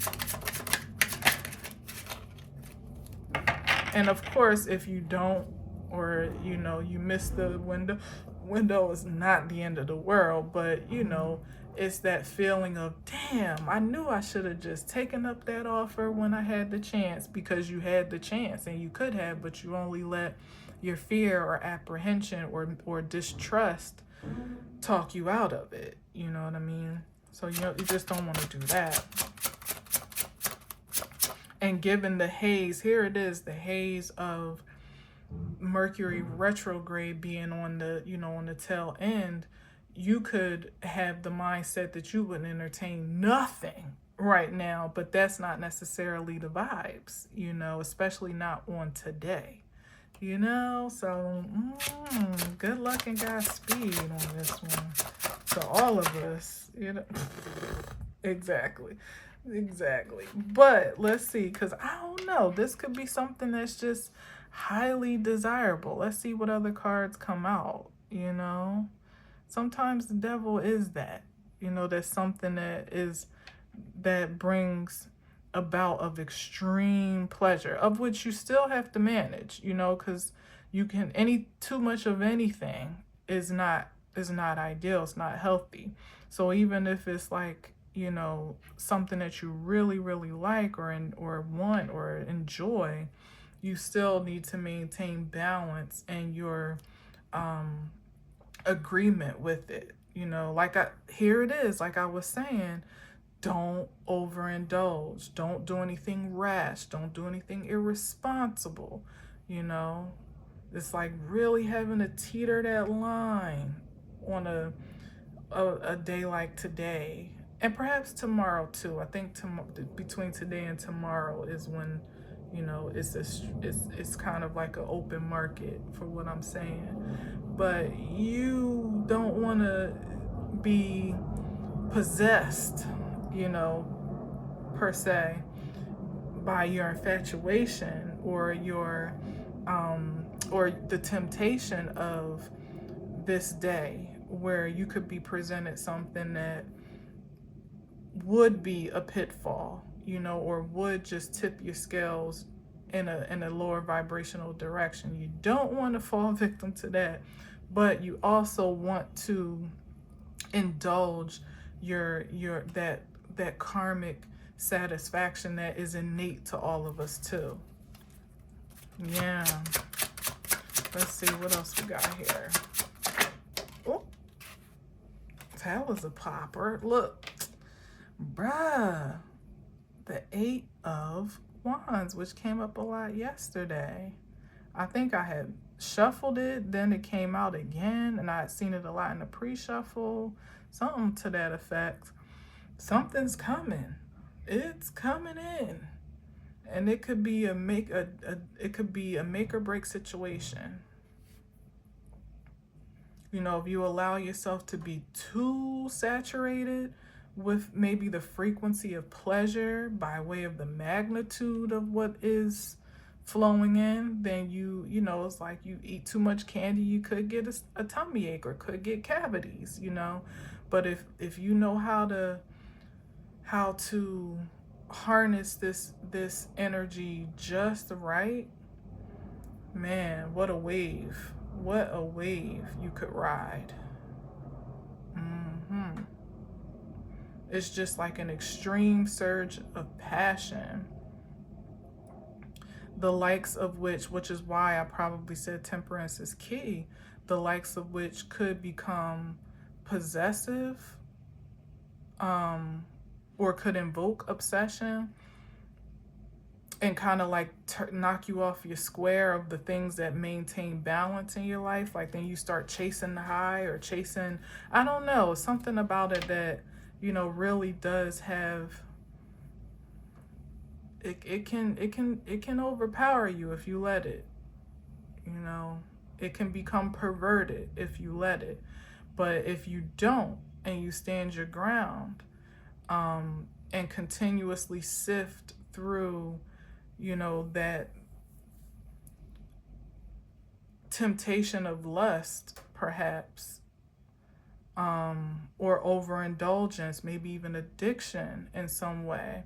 And of course, if you don't, or, you know, you miss the window is not the end of the world, but, you know, it's that feeling of, damn, I knew I should have just taken up that offer when I had the chance, because you had the chance and you could have, but you only let your fear or apprehension or distrust talk you out of it. You know what I mean? So, you know, you just don't want to do that. And given the haze, here it is, the haze of Mercury retrograde being on the, you know, on the tail end, you could have the mindset that you wouldn't entertain nothing right now, but that's not necessarily the vibes, you know, especially not on today, you know. So good luck and Godspeed on this one to all of us, you know. Exactly. But let's see, because I don't know, this could be something that's just highly desirable. Let's see what other cards come out, you know. Sometimes the devil is that, you know, that's something that brings about of extreme pleasure, of which you still have to manage, you know, because you can, too much of anything is not ideal, it's not healthy. So even if it's like, you know, something that you really, really like or want or enjoy, you still need to maintain balance and your agreement with it. You know, like here it is, like I was saying, don't overindulge. Don't do anything rash. Don't do anything irresponsible. You know, it's like really having to teeter that line on a day like today. And perhaps tomorrow too. I think between today and tomorrow is when, you know, it's kind of like an open market for what I'm saying. But you don't want to be possessed, you know, per se, by your infatuation or your or the temptation of this day, where you could be presented something that would be a pitfall, or would just tip your scales in a lower vibrational direction. You don't want to fall victim to that, but you also want to indulge that karmic satisfaction that is innate to all of us too. Yeah. Let's see what else we got here. Oh, that was a popper. Look, bruh, the 8 of Wands, which came up a lot yesterday. I think I had shuffled it, then it came out again, and I had seen it a lot in the pre-shuffle, something to that effect. Something's coming. It's coming in, and it could be it could be a make or break situation. If you allow yourself to be too saturated with maybe the frequency of pleasure by way of the magnitude of what is flowing in, then it's like you eat too much candy, you could get a tummy ache or could get cavities, But if you know how to harness this energy just right, man, what a wave. What a wave you could ride. It's just like an extreme surge of passion, the likes of which is why I probably said temperance is key, the likes of which could become possessive, or could invoke obsession and kind of like knock you off your square of the things that maintain balance in your life. Like then you start chasing the high or chasing, I don't know, something about it that, really does have, it can overpower you if you let it. It can become perverted if you let it. But if you don't and you stand your ground, and continuously sift through, that temptation of lust, perhaps, or overindulgence, maybe even addiction in some way.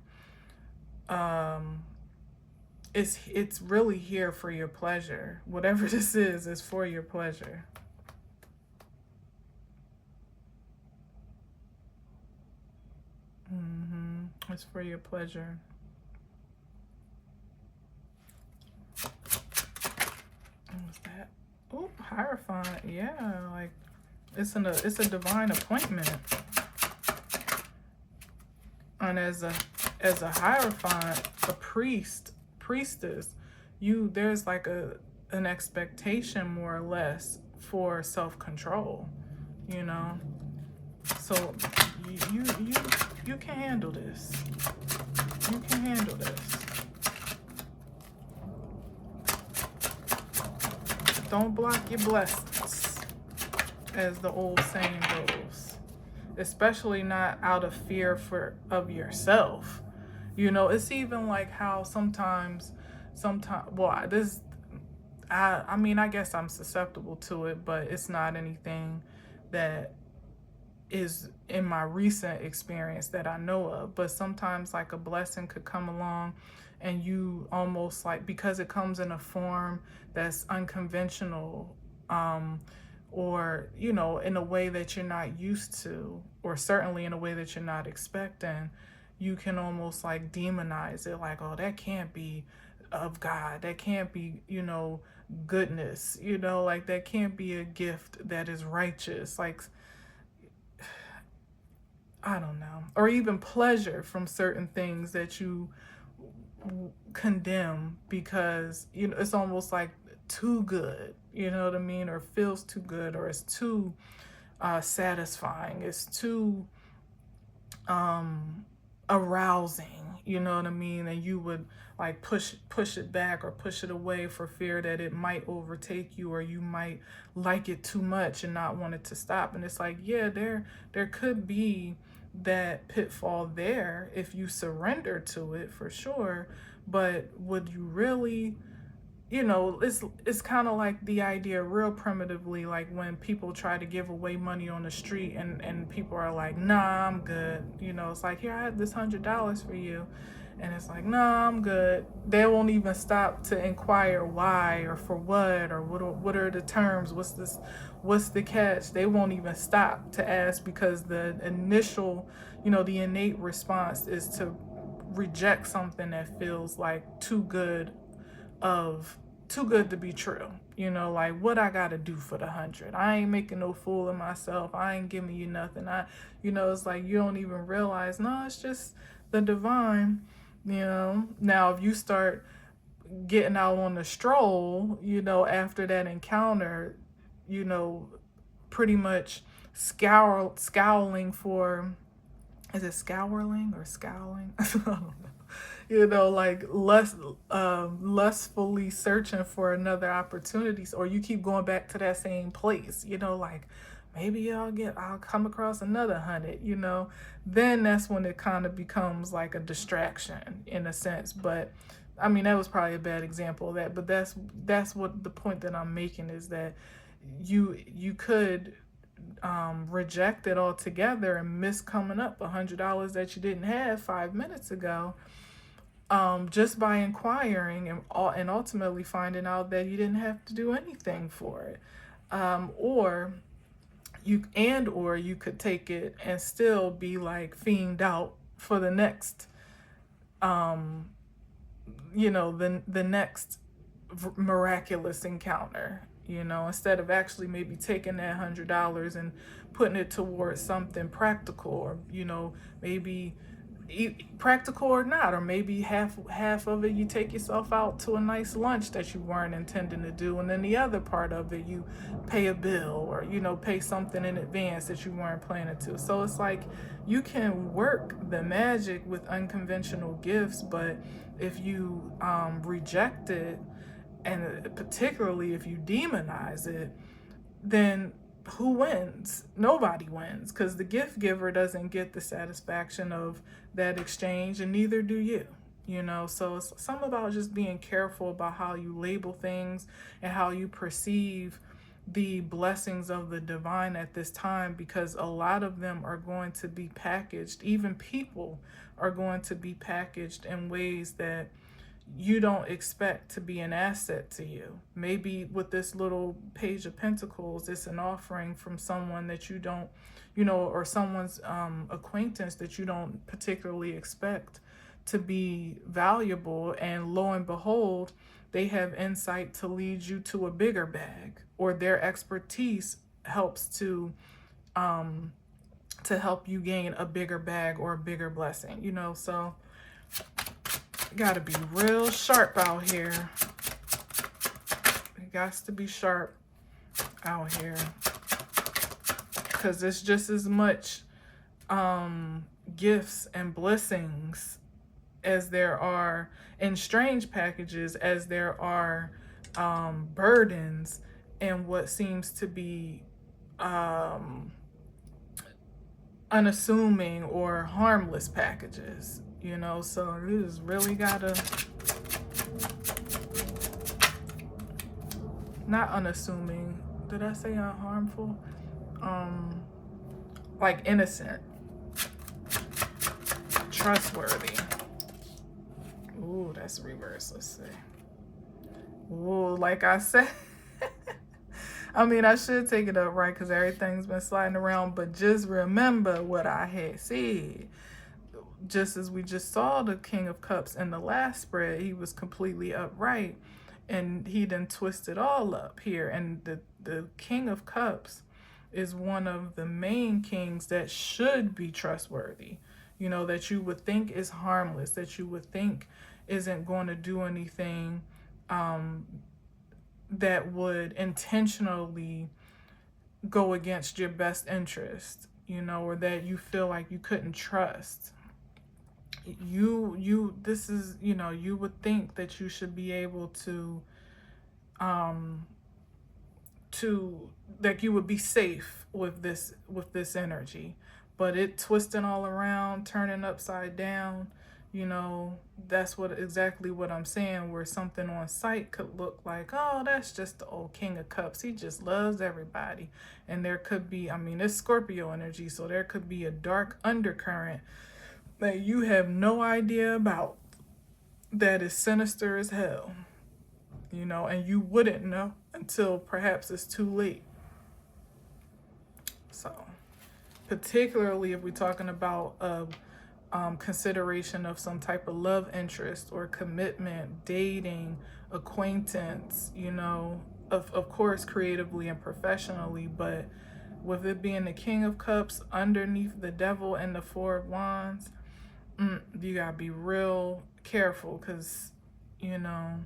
It's really here for your pleasure. Whatever this is for your pleasure. It's for your pleasure. What's that? Oh, Hierophant. Yeah, like it's a divine appointment. And as a Hierophant, a priestess, there's like an expectation more or less for self-control, So you can handle this. You can handle this. Don't block your blessings, as the old saying goes. Especially not out of fear of yourself. It's even like how sometimes, well, I mean, I guess I'm susceptible to it, but it's not anything that is in my recent experience that I know of. But sometimes like a blessing could come along and you almost like, because it comes in a form that's unconventional, or, in a way that you're not used to, or certainly in a way that you're not expecting, you can almost like demonize it. Like, oh, that can't be of God. That can't be, goodness, like that can't be a gift that is righteous. Like, I don't know. Or even pleasure from certain things that you condemn because, it's almost like too good, you know what I mean? Or feels too good, or it's too satisfying. It's too arousing, you know what I mean? And you would like push it back or push it away for fear that it might overtake you, or you might like it too much and not want it to stop. And it's like, yeah, there could be that pitfall there if you surrender to it, for sure. But would you really you know, it's kind of like the idea real primitively, like when people try to give away money on the street and people are like, nah, I'm good. You know, it's like, here, I have this $100 for you. And it's like, nah, I'm good. They won't even stop to inquire why or for what or what are the terms? What's the catch? They won't even stop to ask because the initial, you know, the innate response is to reject something that feels like of too good to be true. You know, like what I gotta do for the 100. I ain't making no fool of myself. I ain't giving you nothing. You know, it's like you don't even realize, no, it's just the divine. You know, now if you start getting out on the stroll, you know, after that encounter, you know, pretty much scowling for, is it scowling or scowling? I don't know. You know, like lustfully searching for another opportunities, or you keep going back to that same place, you know, like maybe I'll come across another 100, you know. Then that's when it kind of becomes like a distraction in a sense. But I mean, that was probably a bad example of that, but that's what the point that I'm making is that you could reject it altogether and miss coming up $100 that you didn't have 5 minutes ago, just by inquiring and ultimately finding out that you didn't have to do anything for it, or you could take it and still be like fiend out for the next, um, you know, the next miraculous encounter. You know, instead of actually maybe taking that $100 and putting it towards something practical, or you know, maybe practical or not, or maybe half of it you take yourself out to a nice lunch that you weren't intending to do, and then the other part of it you pay a bill, or you know, pay something in advance that you weren't planning to. So it's like you can work the magic with unconventional gifts, but if you reject it, and particularly if you demonize it, then who wins? Nobody wins, because the gift giver doesn't get the satisfaction of that exchange, and neither do you. You know, so it's something about just being careful about how you label things and how you perceive the blessings of the divine at this time, because a lot of them are going to be packaged. Even people are going to be packaged in ways that you don't expect to be an asset to you. Maybe with this little page of pentacles, it's an offering from someone that you don't, you know, or someone's acquaintance that you don't particularly expect to be valuable. And lo and behold, they have insight to lead you to a bigger bag, or their expertise helps to help you gain a bigger bag or a bigger blessing, you know. So gotta be real sharp out here. It got to be sharp out here, because it's just as much gifts and blessings as there are in strange packages as there are burdens and what seems to be unassuming or harmless packages, you know. So you just really gotta, not unassuming, did I say harmful? Like innocent, trustworthy. Ooh, that's reverse. Let's see. Ooh, like I said, I mean, I should take it up right, because everything's been sliding around, but just remember what I had said. Just as we just saw the King of Cups in the last spread, he was completely upright, and he done twisted all up here. And the King of Cups is one of the main kings that should be trustworthy, you know, that you would think is harmless, that you would think isn't going to do anything that would intentionally go against your best interest, you know, or that you feel like you couldn't trust. This is, you know, you would think that you should be able to like you would be safe with this energy, but it twisting all around, turning upside down, You know, that's exactly what I'm saying, where something on sight could look like, oh, that's just the old King of Cups. He just loves everybody. And there could be, I mean, it's Scorpio energy, so there could be a dark undercurrent that you have no idea about that is sinister as hell, you know, and you wouldn't know until perhaps it's too late. So, particularly if we're talking about consideration of some type of love interest or commitment, dating, acquaintance, you know, of course, creatively and professionally, but with it being the King of Cups underneath the Devil and the Four of Wands, you gotta be real careful, because, you know,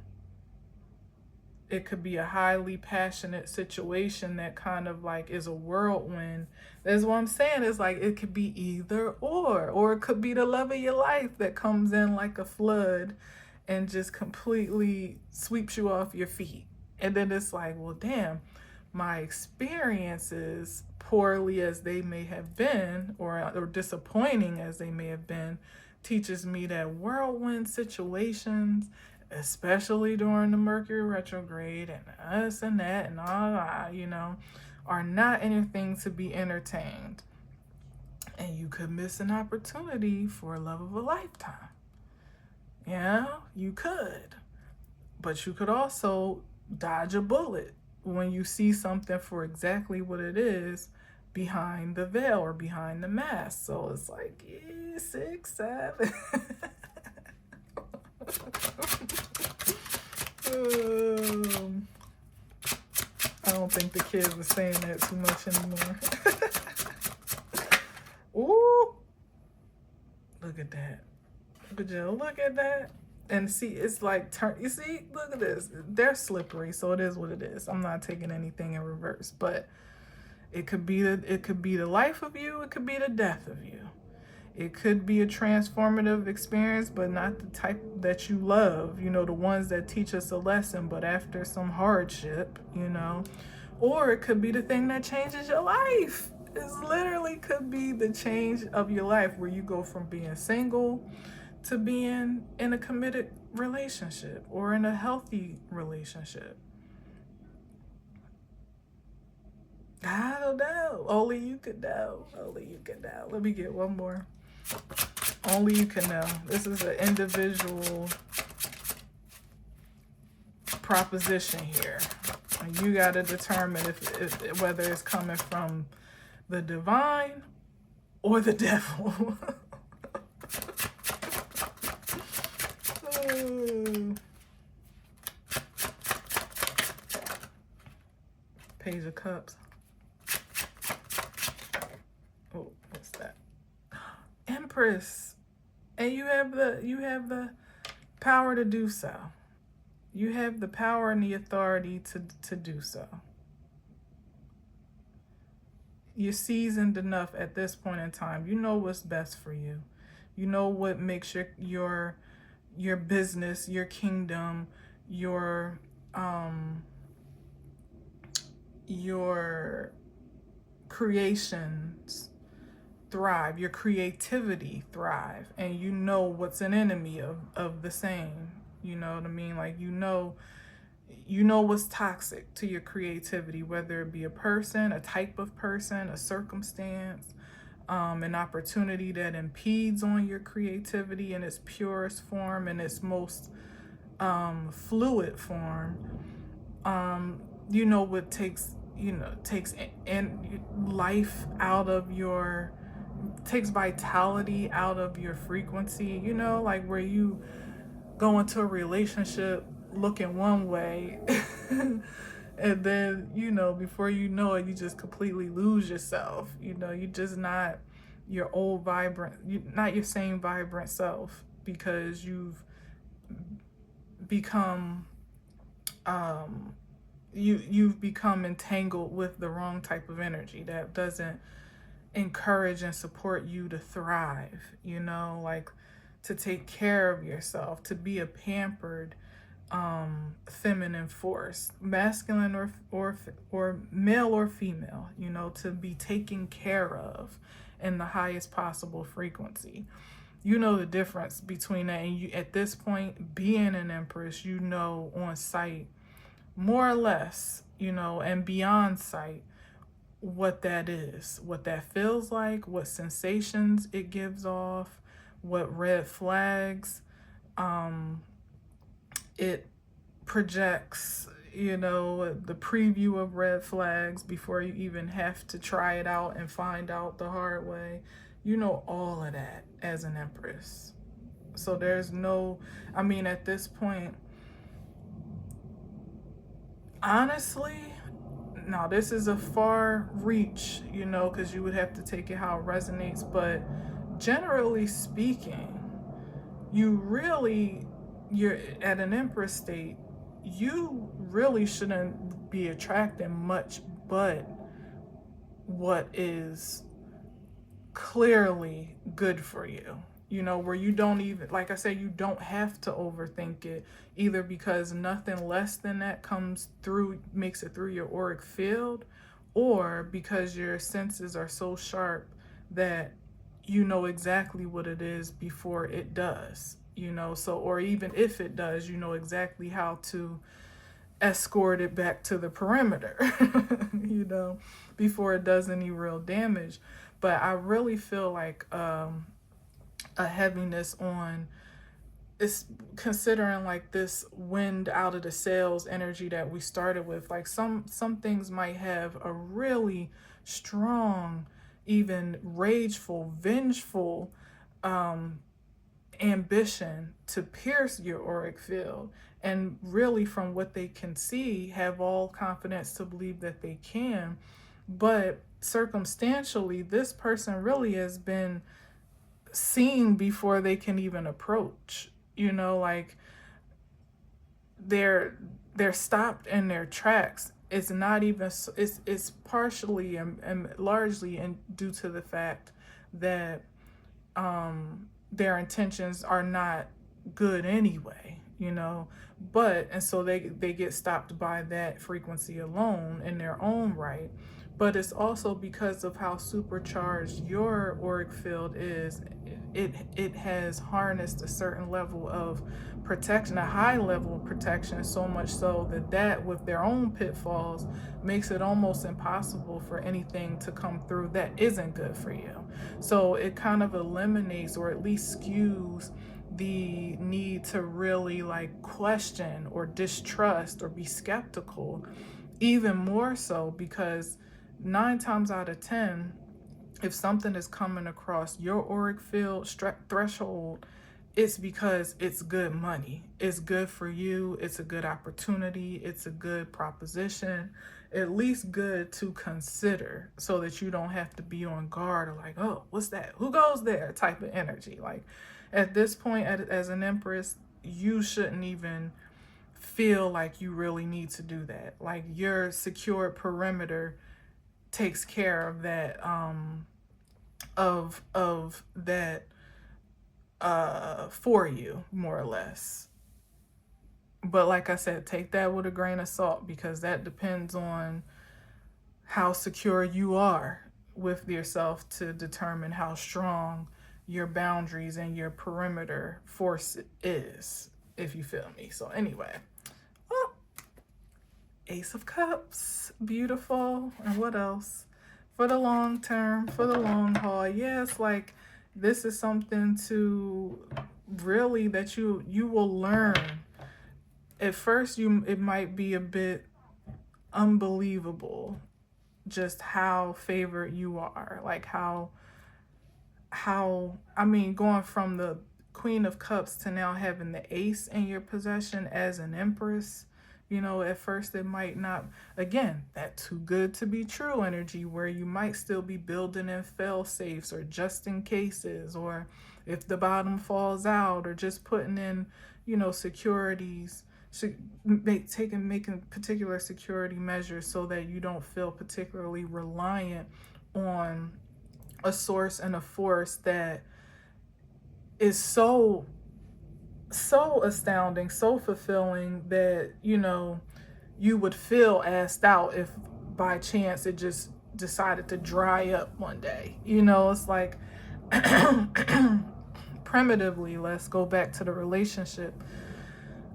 it could be a highly passionate situation that kind of like is a whirlwind. That's what I'm saying. It's like it could be either or it could be the love of your life that comes in like a flood and just completely sweeps you off your feet. And then it's like, well, damn, my experiences, poorly as they may have been, or disappointing as they may have been, teaches me that whirlwind situations, especially during the Mercury retrograde and us and that and all that, you know, are not anything to be entertained. And you could miss an opportunity for a love of a lifetime. Yeah, you could. But you could also dodge a bullet when you see something for exactly what it is behind the veil or behind the mask. So it's like, 6, 7. I don't think the kids are saying that too much anymore. Ooh, look at that. Look at that. And see, it's like, you see, look at this. They're slippery, so it is what it is. I'm not taking anything in reverse, but it could be the life of you, it could be the death of you. It could be a transformative experience, but not the type that you love, you know, the ones that teach us a lesson, but after some hardship, you know. Or it could be the thing that changes your life. It literally could be the change of your life, where you go from being single to being in a committed relationship or in a healthy relationship. I don't know. Only you could know. Only you could know. Let me get one more. Only you can know. This is an individual proposition here. And you got to determine if whether it's coming from the divine or the devil. Page of Cups. Oh, what's that? Empress. And you have the power to do so. You have the power and the authority to do so. You're seasoned enough at this point in time. You know what's best for you. You know what makes your business, your kingdom, your creations thrive, your creativity thrive, and you know what's an enemy of the same. You know what I mean? Like, you know what's toxic to your creativity, whether it be a person, a type of person, a circumstance, an opportunity that impedes on your creativity in its purest form, in its most fluid form. You know what takes life out of your, takes vitality out of your frequency, you know, like where you go into a relationship looking one way and then, you know, before you know it, you just completely lose yourself. You know, you're just not your old vibrant, not your same vibrant self, because you've become you've become entangled with the wrong type of energy that doesn't encourage and support you to thrive, you know, like to take care of yourself, to be a pampered feminine force, masculine or male or female, you know, to be taken care of in the highest possible frequency. You know the difference between that, and you, at this point, being an empress, you know on sight, more or less, you know, and beyond sight, what that is, what that feels like, what sensations it gives off, what red flags it projects, you know, the preview of red flags before you even have to try it out and find out the hard way. You know all of that as an empress. So there's no, I mean, at this point, honestly, now this is a far reach, you know, because you would have to take it how it resonates, but generally speaking, you're at an empress state, you really shouldn't be attracting much but what is clearly good for you, you know, where you don't even, like I said, you don't have to overthink it, either because nothing less than that comes through, makes it through your auric field, or because your senses are so sharp that you know exactly what it is before it does, you know. So, or even if it does, you know exactly how to escort it back to the perimeter, you know, before it does any real damage. But I really feel like a heaviness on, it's considering like this wind out of the sails energy that we started with. Like some things might have a really strong, even rageful, vengeful ambition to pierce your auric field, and really from what they can see have all confidence to believe that they can. But circumstantially, this person really has been seen before they can even approach, you know, like they're stopped in their tracks. It's not even, it's partially and largely due to the fact that their intentions are not good anyway, you know. But and so they get stopped by that frequency alone in their own right. But it's also because of how supercharged your auric field is. It has harnessed a certain level of protection, a high level of protection, so much so that with their own pitfalls makes it almost impossible for anything to come through that isn't good for you. So it kind of eliminates, or at least skews, the need to really like question or distrust or be skeptical, even more so, because 9 times out of 10, if something is coming across your auric field threshold, it's because it's good money. It's good for you. It's a good opportunity. It's a good proposition, at least good to consider, so that you don't have to be on guard or like, oh, what's that? Who goes there? Type of energy. Like at this point, as an empress, you shouldn't even feel like you really need to do that. Like your secure perimeter takes care of that, of that for you, more or less. But like I said, take that with a grain of salt, because that depends on how secure you are with yourself to determine how strong your boundaries and your perimeter force is, if you feel me. So anyway, oh, Ace of Cups, beautiful. And what else? For the long term, for the long haul. Yes, like this is something to really, that you will learn. At first it might be a bit unbelievable just how favored you are. Like how I mean, going from the Queen of Cups to now having the Ace in your possession as an Empress. You know, at first it might not, again, that too good to be true energy, where you might still be building in fail safes or just in cases, or if the bottom falls out, or just putting in, you know, securities, making particular security measures so that you don't feel particularly reliant on a source and a force that is so astounding, so fulfilling, that, you know, you would feel assed out if by chance it just decided to dry up one day. You know, it's like primitively, let's go back to the relationship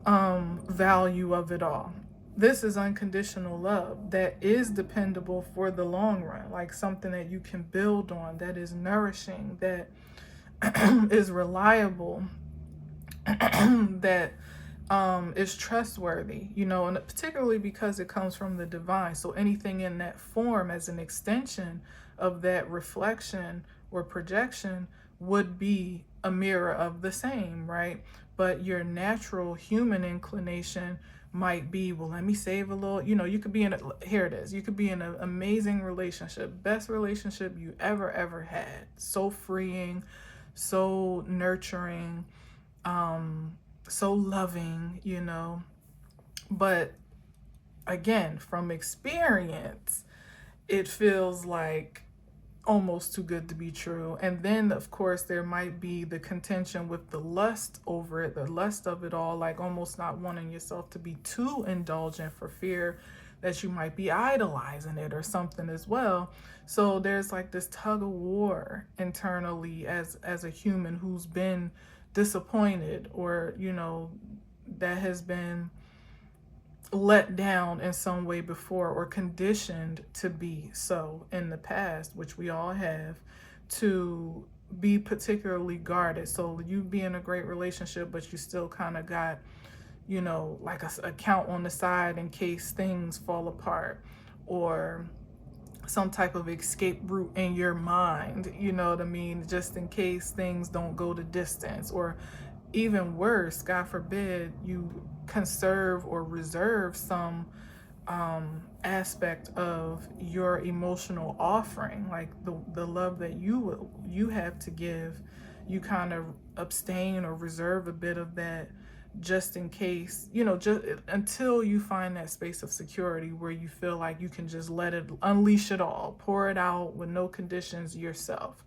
value of it all. This is unconditional love that is dependable for the long run, like something that you can build on, that is nourishing, that is reliable, that is trustworthy, you know, and particularly because it comes from the divine. So anything in that form as an extension of that reflection or projection would be a mirror of the same, right? But your natural human inclination might be, well, let me save a little, you know, you could be in a, here it is, you could be in an amazing relationship, best relationship you ever had, so freeing, so nurturing, so loving, you know. But again, from experience, it feels like almost too good to be true. And then, of course, there might be the contention with the lust over it, the lust of it all, like almost not wanting yourself to be too indulgent for fear that you might be idolizing it or something as well. So there's like this tug of war internally as a human who's been disappointed, or, you know, that has been let down in some way before, or conditioned to be so in the past, which we all have, to be particularly guarded. So you be in a great relationship, but you still kind of got, you know, like a account on the side in case things fall apart, or some type of escape route in your mind, you know what I mean, just in case things don't go the distance. Or even worse, God forbid, you conserve or reserve some aspect of your emotional offering, like the love that you have to give. You kind of abstain or reserve a bit of that, just in case, you know, just until you find that space of security where you feel like you can just let it, unleash it all, pour it out with no conditions yourself.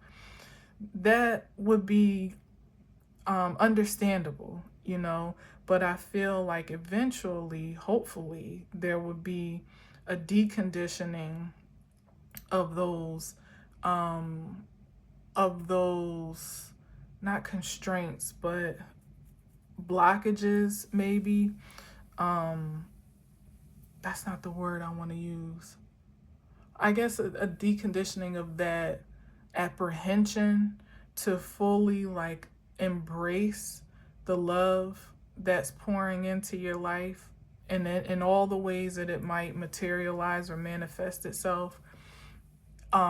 That would be understandable, you know. But I feel like eventually, hopefully, there would be a deconditioning of those, um, not constraints, but blockages, maybe. Um, that's not the word I want to use. I guess a deconditioning of that apprehension to fully like embrace the love that's pouring into your life, and in all the ways that it might materialize or manifest itself.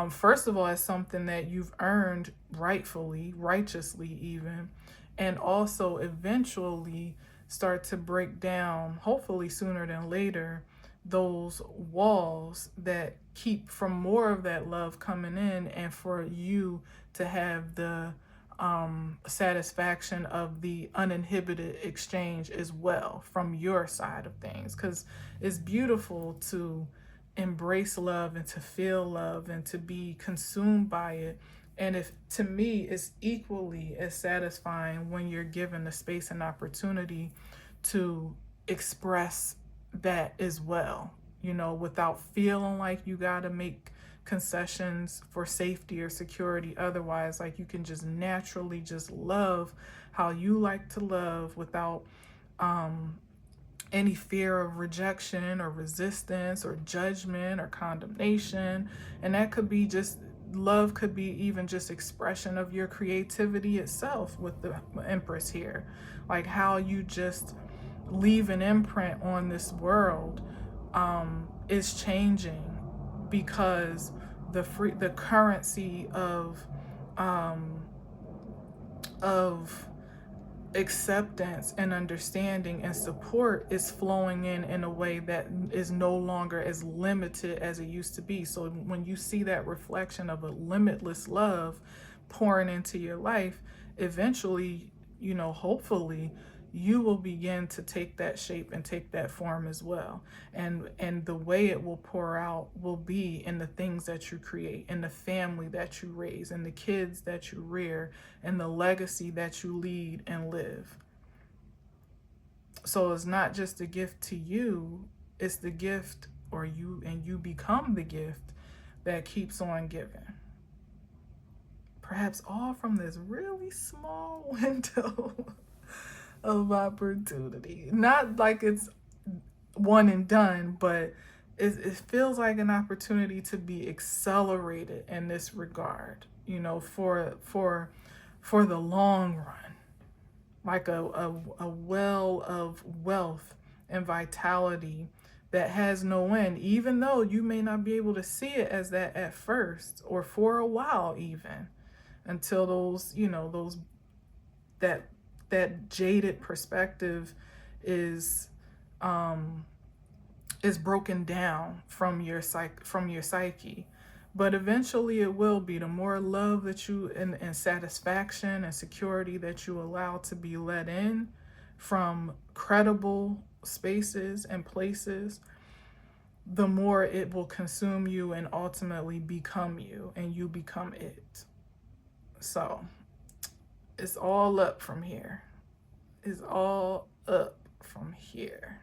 First of all, as something that you've earned rightfully, righteously even, and also eventually start to break down, hopefully sooner than later, those walls that keep from more of that love coming in, and for you to have the satisfaction of the uninhibited exchange as well from your side of things. Because it's beautiful to embrace love and to feel love and to be consumed by it. And if, to me, it's equally as satisfying when you're given the space and opportunity to express that as well, you know, without feeling like you got to make concessions for safety or security. Otherwise, like, you can just naturally just love how you like to love without any fear of rejection or resistance or judgment or condemnation. And that could be just, love could be even just expression of your creativity itself with the Empress here. Like how you just leave an imprint on this world is changing, because the currency of acceptance and understanding and support is flowing in a way that is no longer as limited as it used to be. So when you see that reflection of a limitless love pouring into your life, eventually, you know, hopefully you will begin to take that shape and take that form as well. And the way it will pour out will be in the things that you create, in the family that you raise, in the kids that you rear, and the legacy that you lead and live. So it's not just a gift to you, it's the gift, or you become the gift that keeps on giving. perhaps all from this really small window of opportunity. Not like it's one and done, but it feels like an opportunity to be accelerated in this regard, you know, for the long run, like a well of wealth and vitality that has no end, even though you may not be able to see it as that at first or for a while, even until those, you know, those that that jaded perspective is um is broken down from your psyche. But eventually it will be. The more love that you and satisfaction and security that you allow to be let in from credible spaces and places, the more it will consume you and ultimately become you, and you become it. So it's all up from here. It's all up from here.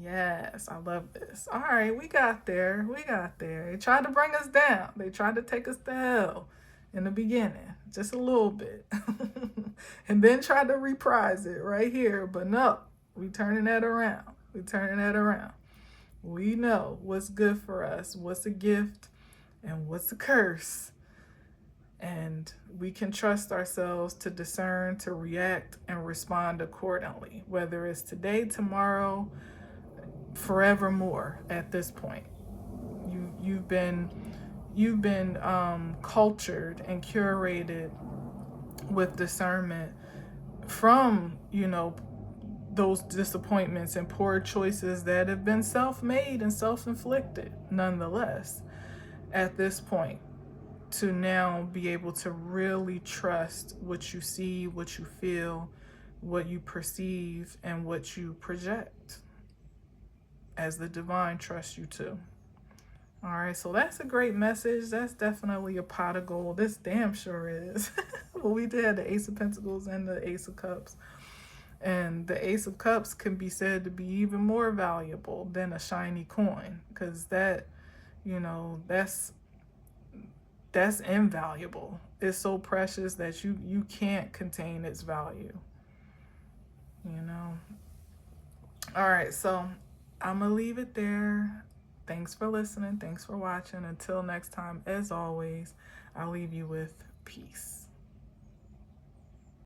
Yes, I love this. All right, we got there. We got there. They tried to bring us down. They tried to take us to hell in the beginning, just a little bit. And then tried to reprise it right here. But no, we turning that around. We turning that around. We know what's good for us, what's a gift, and what's a curse. And we can trust ourselves to discern, to react, and respond accordingly, whether it's today, tomorrow, forevermore. At this point, you've been cultured and curated with discernment from, you know, those disappointments and poor choices that have been self-made and self-inflicted nonetheless. At this point, to now be able to really trust what you see, what you feel, what you perceive, and what you project, as the divine trusts you to. All right, so that's a great message. That's definitely a pot of gold. This damn sure is. Well, we did have the Ace of Pentacles and the Ace of Cups. And the Ace of Cups can be said to be even more valuable than a shiny coin, because that, you know, that's invaluable. It's so precious that you can't contain its value, you know. All right, so I'm gonna leave it there. Thanks for listening. Thanks for watching. Until next time, as always, I'll leave you with peace.